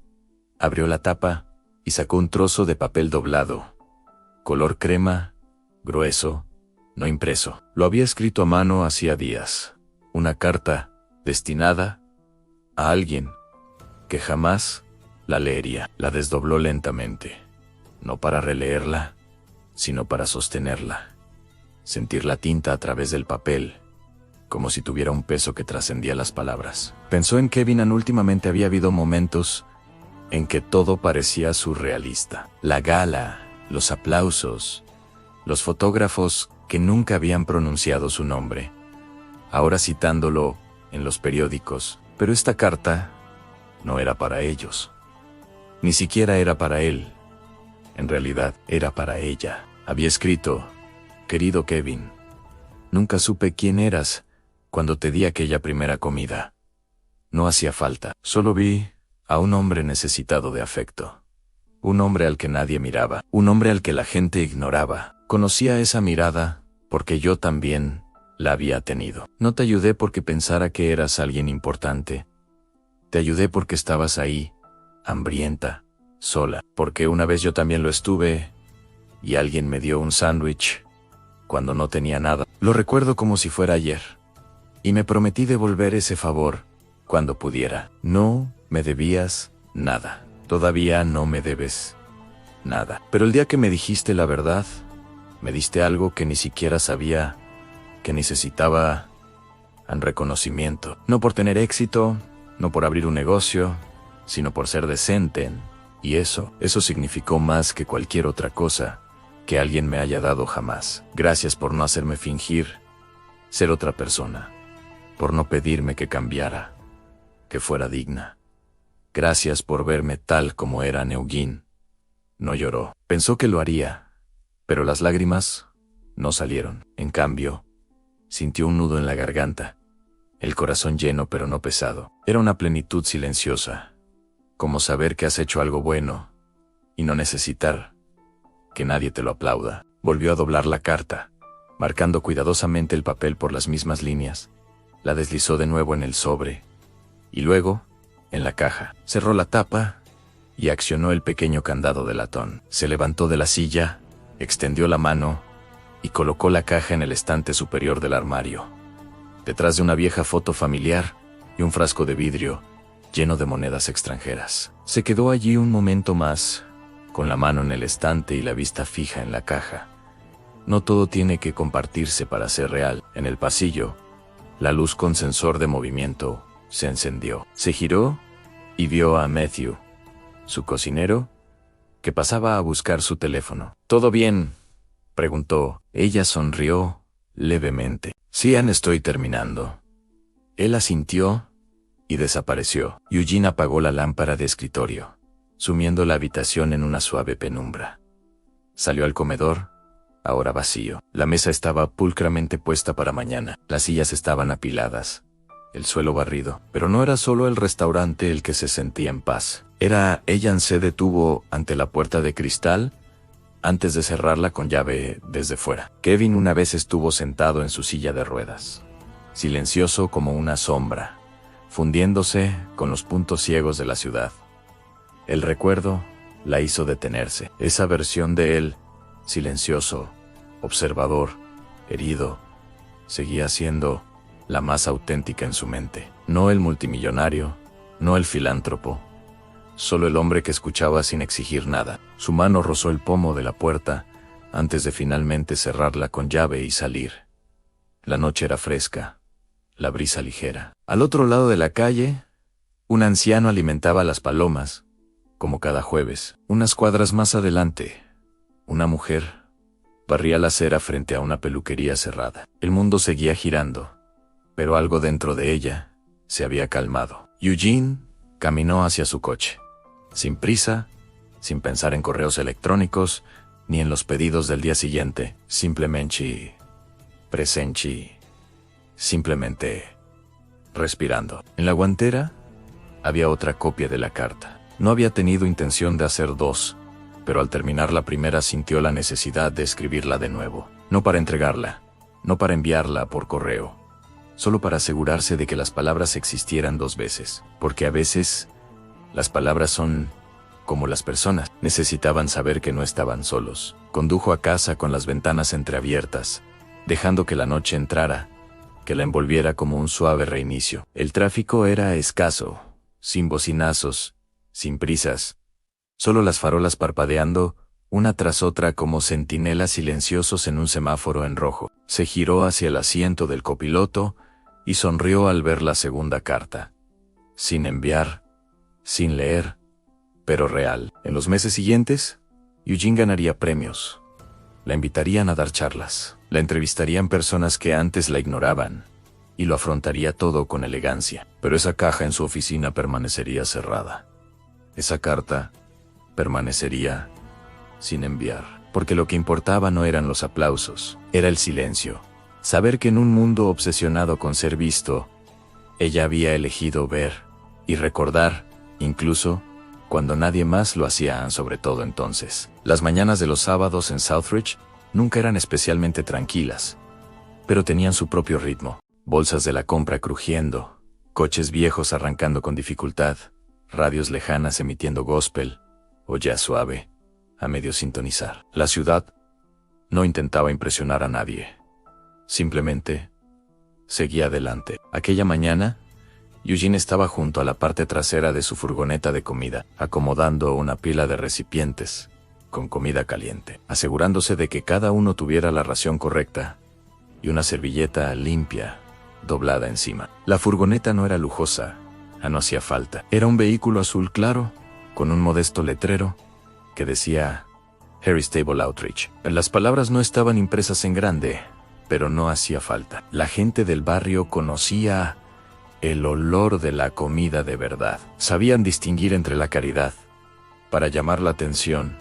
abrió la tapa y sacó un trozo de papel doblado, color crema, grueso, no impreso. Lo había escrito a mano hacía días. Una carta destinada a alguien que jamás la leería. La desdobló lentamente, no para releerla, sino para sostenerla, sentir la tinta a través del papel, como si tuviera un peso que trascendía las palabras. Pensó en Kevin and últimamente había habido momentos en que todo parecía surrealista. La gala, los aplausos, los fotógrafos que nunca habían pronunciado su nombre, ahora citándolo en los periódicos. Pero esta carta no era para ellos. Ni siquiera era para él. En realidad, era para ella. Había escrito: querido Kevin, nunca supe quién eras cuando te di aquella primera comida. No hacía falta. Solo vi a un hombre necesitado de afecto. Un hombre al que nadie miraba. Un hombre al que la gente ignoraba. Conocía esa mirada porque yo también la había tenido. No te ayudé porque pensara que eras alguien importante. Te ayudé porque estabas ahí, hambrienta, sola. Porque una vez yo también lo estuve y alguien me dio un sándwich cuando no tenía nada. Lo recuerdo como si fuera ayer. Y me prometí devolver ese favor cuando pudiera. No me debías nada. Todavía no me debes nada. Pero el día que me dijiste la verdad, me diste algo que ni siquiera sabía que necesitaba: un reconocimiento. No por tener éxito, no por abrir un negocio, sino por ser decente. Y eso significó más que cualquier otra cosa que alguien me haya dado jamás. Gracias por no hacerme fingir ser otra persona, por no pedirme que cambiara, que fuera digna. Gracias por verme tal como era. Eugene no lloró. Pensó que lo haría, pero las lágrimas no salieron. En cambio, sintió un nudo en la garganta, el corazón lleno pero no pesado. Era una plenitud silenciosa, como saber que has hecho algo bueno y no necesitar que nadie te lo aplauda. Volvió a doblar la carta, marcando cuidadosamente el papel por las mismas líneas. La deslizó de nuevo en el sobre y luego en la caja. Cerró la tapa y accionó el pequeño candado de latón. Se levantó de la silla, extendió la mano y colocó la caja en el estante superior del armario, detrás de una vieja foto familiar y un frasco de vidrio lleno de monedas extranjeras. Se quedó allí un momento más, con la mano en el estante y la vista fija en la caja. No todo tiene que compartirse para ser real. En el pasillo, la luz con sensor de movimiento se encendió. Se giró y vio a Matthew, su cocinero, que pasaba a buscar su teléfono. ¿Todo bien?, preguntó. Ella sonrió levemente. Sí, Ann, estoy terminando. Él asintió y desapareció. Eugene apagó la lámpara de escritorio, sumiendo la habitación en una suave penumbra. Salió al comedor, ahora vacío. La mesa estaba pulcramente puesta para mañana. Las sillas estaban apiladas, el suelo barrido. Pero no era solo el restaurante el que se sentía en paz. Ella se detuvo ante la puerta de cristal antes de cerrarla con llave desde fuera. Kevin una vez estuvo sentado en su silla de ruedas, silencioso como una sombra, fundiéndose con los puntos ciegos de la ciudad. El recuerdo la hizo detenerse. Esa versión de él, silencioso, observador, herido, seguía siendo la más auténtica en su mente. No el multimillonario, no el filántropo, solo el hombre que escuchaba sin exigir nada. Su mano rozó el pomo de la puerta antes de finalmente cerrarla con llave y salir. La noche era fresca, la brisa ligera. Al otro lado de la calle, un anciano alimentaba a las palomas, como cada jueves. Unas cuadras más adelante, una mujer barría la acera frente a una peluquería cerrada. El mundo seguía girando, pero algo dentro de ella se había calmado. Eugene caminó hacia su coche, sin prisa, sin pensar en correos electrónicos, ni en los pedidos del día siguiente. Simplemente respirando. En la guantera había otra copia de la carta. No había tenido intención de hacer dos, pero al terminar la primera sintió la necesidad de escribirla de nuevo. No para entregarla, no para enviarla por correo, solo para asegurarse de que las palabras existieran dos veces. Porque a veces las palabras son como las personas. Necesitaban saber que no estaban solos. Condujo a casa con las ventanas entreabiertas, dejando que la noche entrara, que la envolviera como un suave reinicio. El tráfico era escaso, sin bocinazos, sin prisas. Solo las farolas parpadeando, una tras otra como centinelas silenciosos en un semáforo en rojo. Se giró hacia el asiento del copiloto y sonrió al ver la segunda carta. Sin enviar, sin leer, pero real. En los meses siguientes, Eugene ganaría premios. La invitarían a dar charlas. La entrevistarían personas que antes la ignoraban. Y lo afrontaría todo con elegancia. Pero esa caja en su oficina permanecería cerrada. Esa carta permanecería sin enviar. Porque lo que importaba no eran los aplausos, era el silencio. Saber que en un mundo obsesionado con ser visto, ella había elegido ver y recordar, incluso cuando nadie más lo hacía, sobre todo entonces. Las mañanas de los sábados en Southridge nunca eran especialmente tranquilas, pero tenían su propio ritmo. Bolsas de la compra crujiendo, coches viejos arrancando con dificultad, radios lejanas emitiendo gospel o jazz suave a medio sintonizar. La ciudad no intentaba impresionar a nadie. Simplemente seguía adelante. Aquella mañana, Eugene estaba junto a la parte trasera de su furgoneta de comida, acomodando una pila de recipientes con comida caliente, asegurándose de que cada uno tuviera la ración correcta y una servilleta limpia doblada encima. La furgoneta no era lujosa, no hacía falta. Era un vehículo azul claro, con un modesto letrero que decía Harry's Table Outreach. Las palabras no estaban impresas en grande, pero no hacía falta. La gente del barrio conocía el olor de la comida de verdad. Sabían distinguir entre la caridad, para llamar la atención,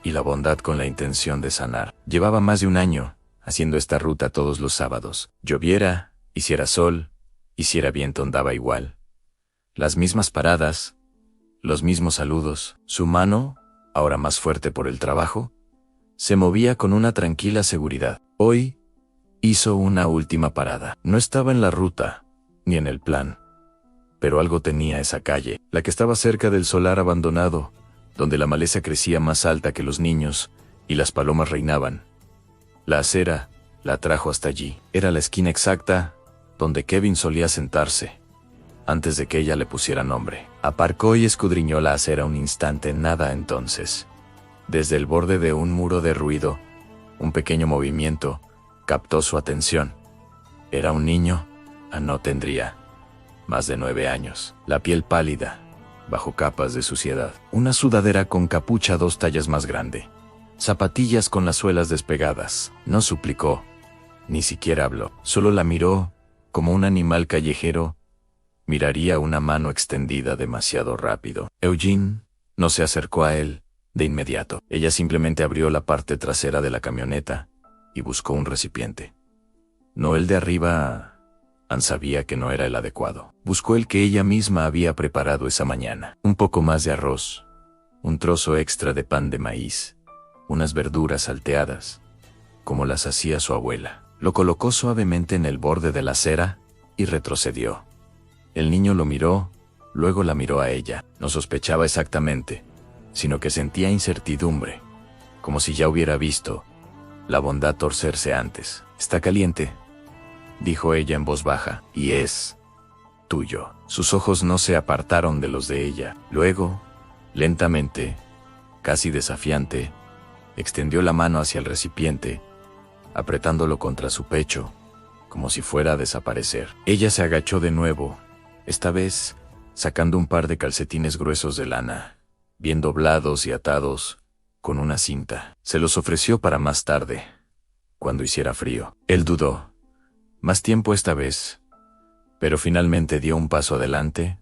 y la bondad con la intención de sanar. Llevaba más de un año haciendo esta ruta todos los sábados. Lloviera, hiciera sol, hiciera viento, daba igual. Las mismas paradas, los mismos saludos. Su mano, ahora más fuerte por el trabajo, se movía con una tranquila seguridad. Hoy hizo una última parada. No estaba en la ruta, ni en el plan. Pero algo tenía esa calle, la que estaba cerca del solar abandonado, donde la maleza crecía más alta que los niños y las palomas reinaban. La acera la trajo hasta allí. Era la esquina exacta donde Kevin solía sentarse, antes de que ella le pusiera nombre. Aparcó y escudriñó la acera un instante. Nada entonces. Desde el borde de un muro de ruido, un pequeño movimiento captó su atención. Era un niño. No tendría más de 9 años. La piel pálida, bajo capas de suciedad. Una sudadera con capucha 2 tallas más grande. Zapatillas con las suelas despegadas. No suplicó, ni siquiera habló. Solo la miró, como un animal callejero miraría una mano extendida demasiado rápido. Eugene no se acercó a él de inmediato. Ella simplemente abrió la parte trasera de la camioneta y buscó un recipiente. No el de arriba. Ann sabía que no era el adecuado. Buscó el que ella misma había preparado esa mañana. Un poco más de arroz, un trozo extra de pan de maíz, unas verduras salteadas, como las hacía su abuela. Lo colocó suavemente en el borde de la acera y retrocedió. El niño lo miró, luego la miró a ella. No sospechaba exactamente, sino que sentía incertidumbre, como si ya hubiera visto la bondad torcerse antes. «Está caliente», dijo ella en voz baja, «y es tuyo». Sus ojos no se apartaron de los de ella. Luego, lentamente, casi desafiante, extendió la mano hacia el recipiente, apretándolo contra su pecho, como si fuera a desaparecer. Ella se agachó de nuevo, esta vez sacando un par de calcetines gruesos de lana, bien doblados y atados con una cinta. Se los ofreció para más tarde, cuando hiciera frío. Él dudó. Más tiempo esta vez, pero finalmente dio un paso adelante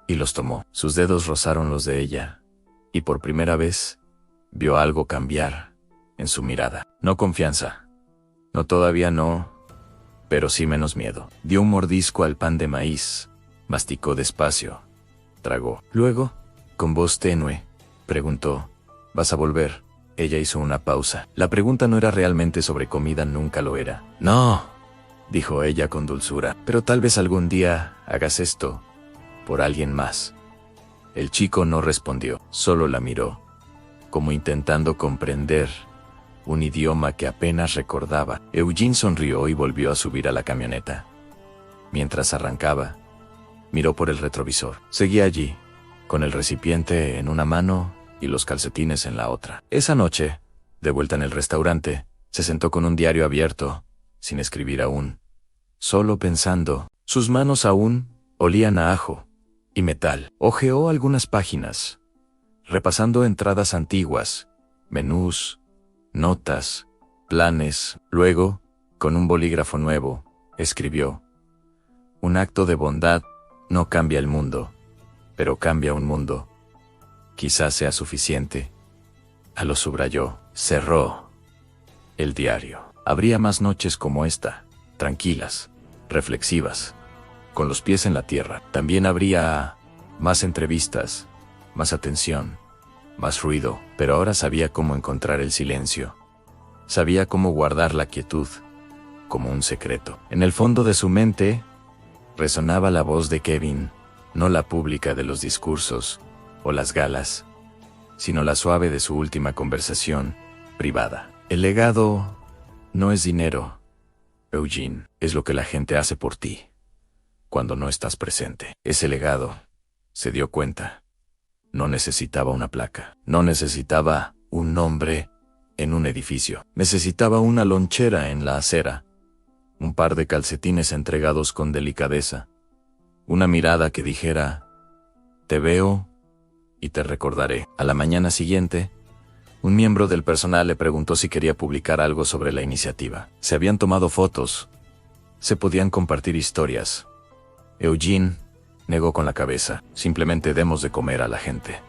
y los tomó. Sus dedos rozaron los de ella, y por primera vez vio algo cambiar en su mirada. No confianza. No, todavía no, pero sí menos miedo. Dio un mordisco al pan de maíz, masticó despacio, tragó. Luego, con voz tenue, preguntó, «¿Vas a volver?» Ella hizo una pausa. La pregunta no era realmente sobre comida, nunca lo era. «No», dijo ella con dulzura, «pero tal vez algún día hagas esto por alguien más». El chico no respondió, solo la miró, como intentando comprender un idioma que apenas recordaba. Eugene sonrió y volvió a subir a la camioneta. Mientras arrancaba, miró por el retrovisor. Seguía allí, con el recipiente en una mano y los calcetines en la otra. Esa noche, de vuelta en el restaurante, se sentó con un diario abierto, sin escribir aún, solo pensando Sus manos aún olían a ajo y metal. Hojeó algunas páginas, repasando entradas antiguas, menús, notas, planes. Luego, con un bolígrafo nuevo, escribió: un acto de bondad no cambia el mundo, pero cambia un mundo. Quizás sea suficiente. Lo subrayó. Cerró el diario. Habría más noches como esta, tranquilas, reflexivas, con los pies en la tierra. También habría más entrevistas, más atención, más ruido, pero ahora sabía cómo encontrar el silencio. Sabía cómo guardar la quietud, como un secreto. En el fondo de su mente resonaba la voz de Kevin, no la pública de los discursos o las galas, sino la suave de su última conversación privada. El legado no es dinero, Eugene, es lo que la gente hace por ti cuando no estás presente. Ese legado, se dio cuenta, no necesitaba una placa, no necesitaba un nombre en un edificio, necesitaba una lonchera en la acera, un par de calcetines entregados con delicadeza, una mirada que dijera: te veo y te recordaré. A la mañana siguiente, un miembro del personal le preguntó si quería publicar algo sobre la iniciativa. Se habían tomado fotos, se podían compartir historias. Eugene negó con la cabeza. Simplemente demos de comer a la gente.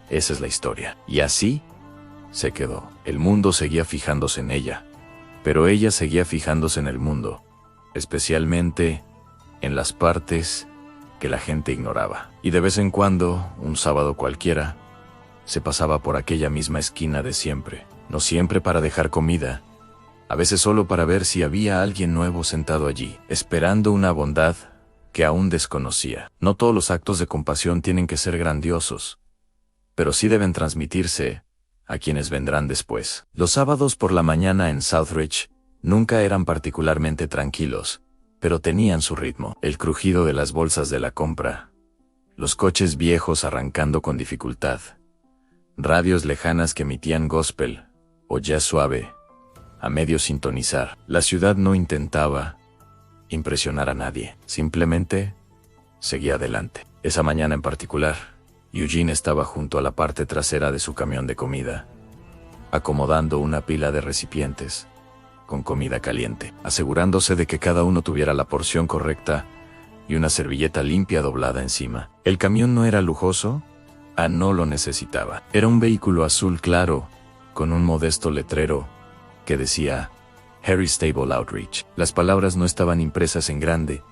Esa es la historia. Y así se quedó. El mundo seguía fijándose en ella, pero ella seguía fijándose en el mundo, especialmente en las partes que la gente ignoraba. Y de vez en cuando, un sábado cualquiera, se pasaba por aquella misma esquina de siempre. No siempre para dejar comida, a veces solo para ver si había alguien nuevo sentado allí, esperando una bondad que aún desconocía. No todos los actos de compasión tienen que ser grandiosos, pero sí deben transmitirse a quienes vendrán después. Los sábados por la mañana en Southridge nunca eran particularmente tranquilos, pero tenían su ritmo. El crujido de las bolsas de la compra, los coches viejos arrancando con dificultad, radios lejanas que emitían gospel o jazz suave a medio sintonizar. La ciudad no intentaba impresionar a nadie, simplemente seguía adelante. Esa mañana en particular, Eugene estaba junto a la parte trasera de su camión de comida, acomodando una pila de recipientes con comida caliente, asegurándose de que cada uno tuviera la porción correcta y una servilleta limpia doblada encima. El camión no era lujoso, no lo necesitaba. Era un vehículo azul claro, con un modesto letrero que decía Harry Stable Outreach. Las palabras no estaban impresas en grande,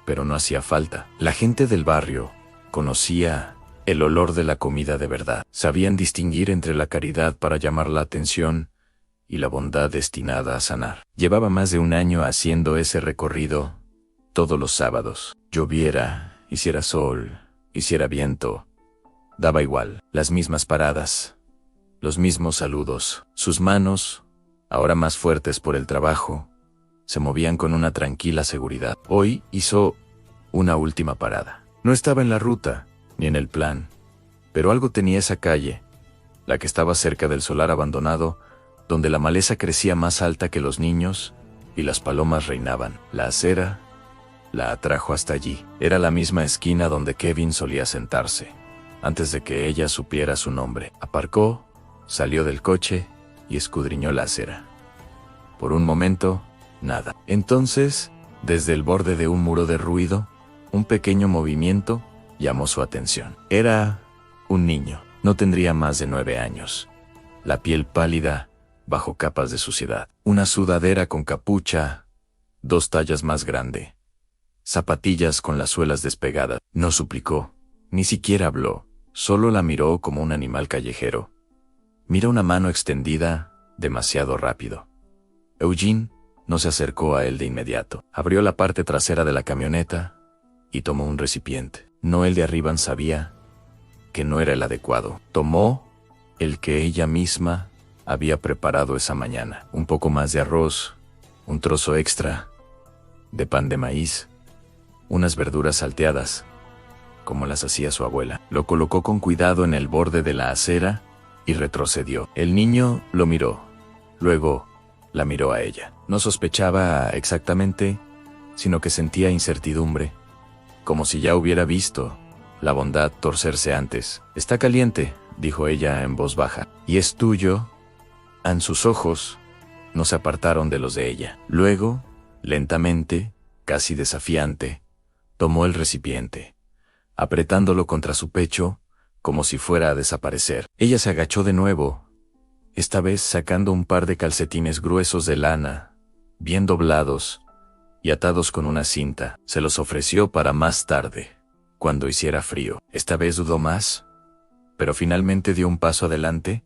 pero no hacía falta. La gente del barrio conocía el olor de la comida de verdad. Sabían distinguir entre la caridad para llamar la atención y la bondad destinada a sanar. Llevaba más de un año haciendo ese recorrido todos los sábados. Lloviera, hiciera sol, hiciera viento, daba igual. Las mismas paradas, los mismos saludos. Sus manos, ahora más fuertes por el trabajo, se movían con una tranquila seguridad. Hoy hizo una última parada. No estaba en la ruta, ni en el plan, pero algo tenía esa calle, la que estaba cerca del solar abandonado, donde la maleza crecía más alta que los niños y las palomas reinaban. La acera la atrajo hasta allí. Era la misma esquina donde Kevin solía sentarse, antes de que ella supiera su nombre. Aparcó, salió del coche y escudriñó la acera. Por un momento, nada. Entonces, desde el borde de un muro de ruido, un pequeño movimiento llamó su atención. Era un niño. No tendría más de 9 años. La piel pálida, bajo capas de suciedad. Una sudadera con capucha, 2 tallas más grande. Zapatillas con las suelas despegadas. No suplicó, ni siquiera habló, solo la miró como un animal callejero. Miró una mano extendida, demasiado rápido. Eugene no se acercó a él de inmediato. Abrió la parte trasera de la camioneta y tomó un recipiente. No el de arriba, sabía que no era el adecuado. Tomó el que ella misma había preparado esa mañana. Un poco más de arroz, un trozo extra de pan de maíz, unas verduras salteadas, como las hacía su abuela. Lo colocó con cuidado en el borde de la acera y retrocedió. El niño lo miró. Luego la miró a ella. No sospechaba exactamente sino que sentía incertidumbre, como si ya hubiera visto la bondad torcerse antes. «Está caliente», dijo ella en voz baja. «¿Y es tuyo?» En sus ojos no se apartaron de los de ella. Luego, lentamente, casi desafiante, tomó el recipiente, apretándolo contra su pecho, como si fuera a desaparecer. Ella se agachó de nuevo, esta vez sacando un par de calcetines gruesos de lana, bien doblados y atados con una cinta. Se los ofreció para más tarde, cuando hiciera frío. Esta vez dudó más, pero finalmente dio un paso adelante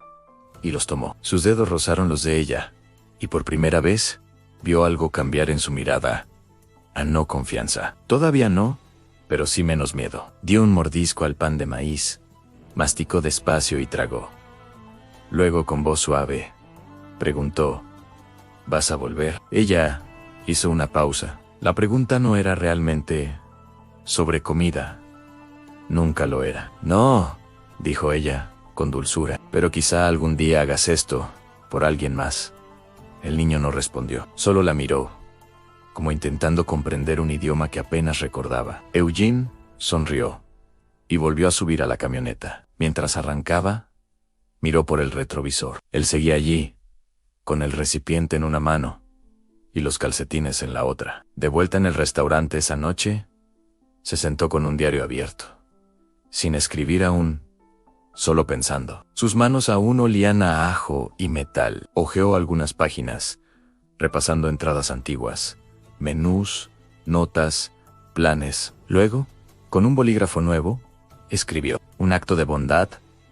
y los tomó. Sus dedos rozaron los de ella, y por primera vez vio algo cambiar en su mirada. A no confianza. Todavía no, pero sí menos miedo. Dio un mordisco al pan de maíz, masticó despacio y tragó. Luego, con voz suave, preguntó: «¿Vas a volver?» Ella hizo una pausa. La pregunta no era realmente sobre comida. Nunca lo era. «No», dijo ella, con dulzura, «pero quizá algún día hagas esto por alguien más». El niño no respondió, solo la miró, como intentando comprender un idioma que apenas recordaba. Eugene sonrió y volvió a subir a la camioneta. Mientras arrancaba, miró por el retrovisor. Él seguía allí, con el recipiente en una mano y los calcetines en la otra. De vuelta en el restaurante esa noche, se sentó con un diario abierto, sin escribir aún, solo pensando. Sus manos aún olían a ajo y metal. Hojeó algunas páginas, repasando entradas antiguas, menús, notas, planes. Luego, con un bolígrafo nuevo, escribió: «Un acto de bondad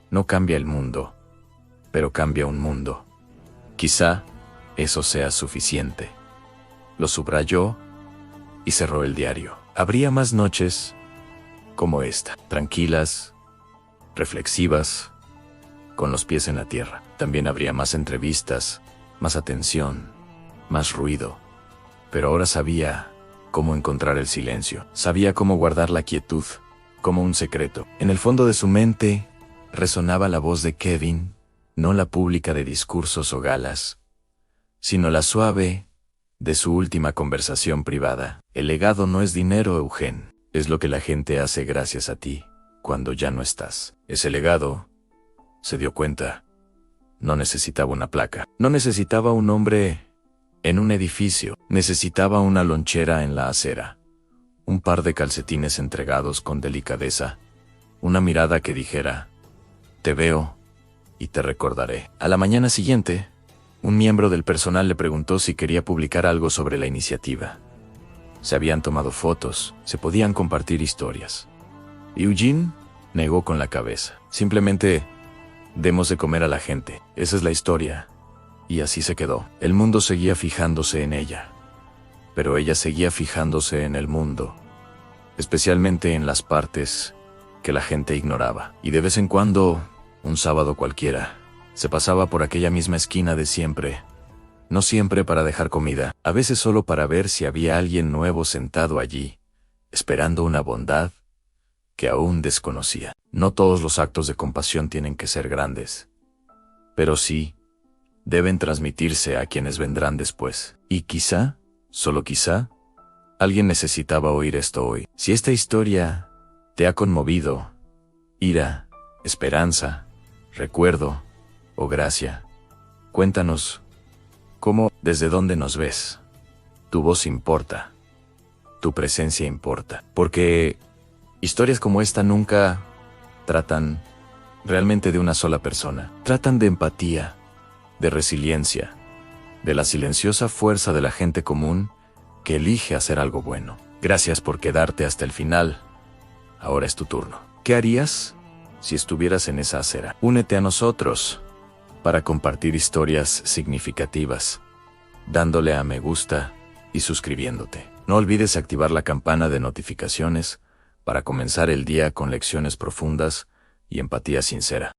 no cambia el mundo, pero cambia un mundo. Quizá eso sea suficiente». Lo subrayó y cerró el diario. Habría más noches como esta, tranquilas, reflexivas, con los pies en la tierra. También habría más entrevistas, más atención, más ruido. Pero ahora sabía cómo encontrar el silencio. Sabía cómo guardar la quietud, como un secreto. En el fondo de su mente resonaba la voz de Kevin, no la pública de discursos o galas, sino la suave de su última conversación privada. «El legado no es dinero, Eugen. Es lo que la gente hace gracias a ti cuando ya no estás». Ese legado, se dio cuenta, no necesitaba una placa. No necesitaba un hombre en un edificio. Necesitaba una lonchera en la acera, un par de calcetines entregados con delicadeza, una mirada que dijera: «Te veo y te recordaré». A la mañana siguiente, un miembro del personal le preguntó si quería publicar algo sobre la iniciativa. Se habían tomado fotos, se podían compartir historias. Eugene negó con la cabeza. «Simplemente demos de comer a la gente. Esa es la historia». Y así se quedó. El mundo seguía fijándose en ella, pero ella seguía fijándose en el mundo, especialmente en las partes que la gente ignoraba. Y de vez en cuando, un sábado cualquiera, se pasaba por aquella misma esquina de siempre, no siempre para dejar comida, a veces solo para ver si había alguien nuevo sentado allí, esperando una bondad que aún desconocía. No todos los actos de compasión tienen que ser grandes, pero sí deben transmitirse a quienes vendrán después. Y quizá, solo quizá, alguien necesitaba oír esto hoy. Si esta historia te ha conmovido, ira, esperanza, recuerdo o gracia, cuéntanos cómo, desde dónde nos ves. Tu voz importa, tu presencia importa, porque historias como esta nunca tratan realmente de una sola persona. Tratan de empatía, de resiliencia, de la silenciosa fuerza de la gente común que elige hacer algo bueno. Gracias por quedarte hasta el final. Ahora es tu turno. ¿Qué harías si estuvieras en esa acera? Únete a nosotros para compartir historias significativas, dándole a me gusta y suscribiéndote. No olvides activar la campana de notificaciones para comenzar el día con lecciones profundas y empatía sincera.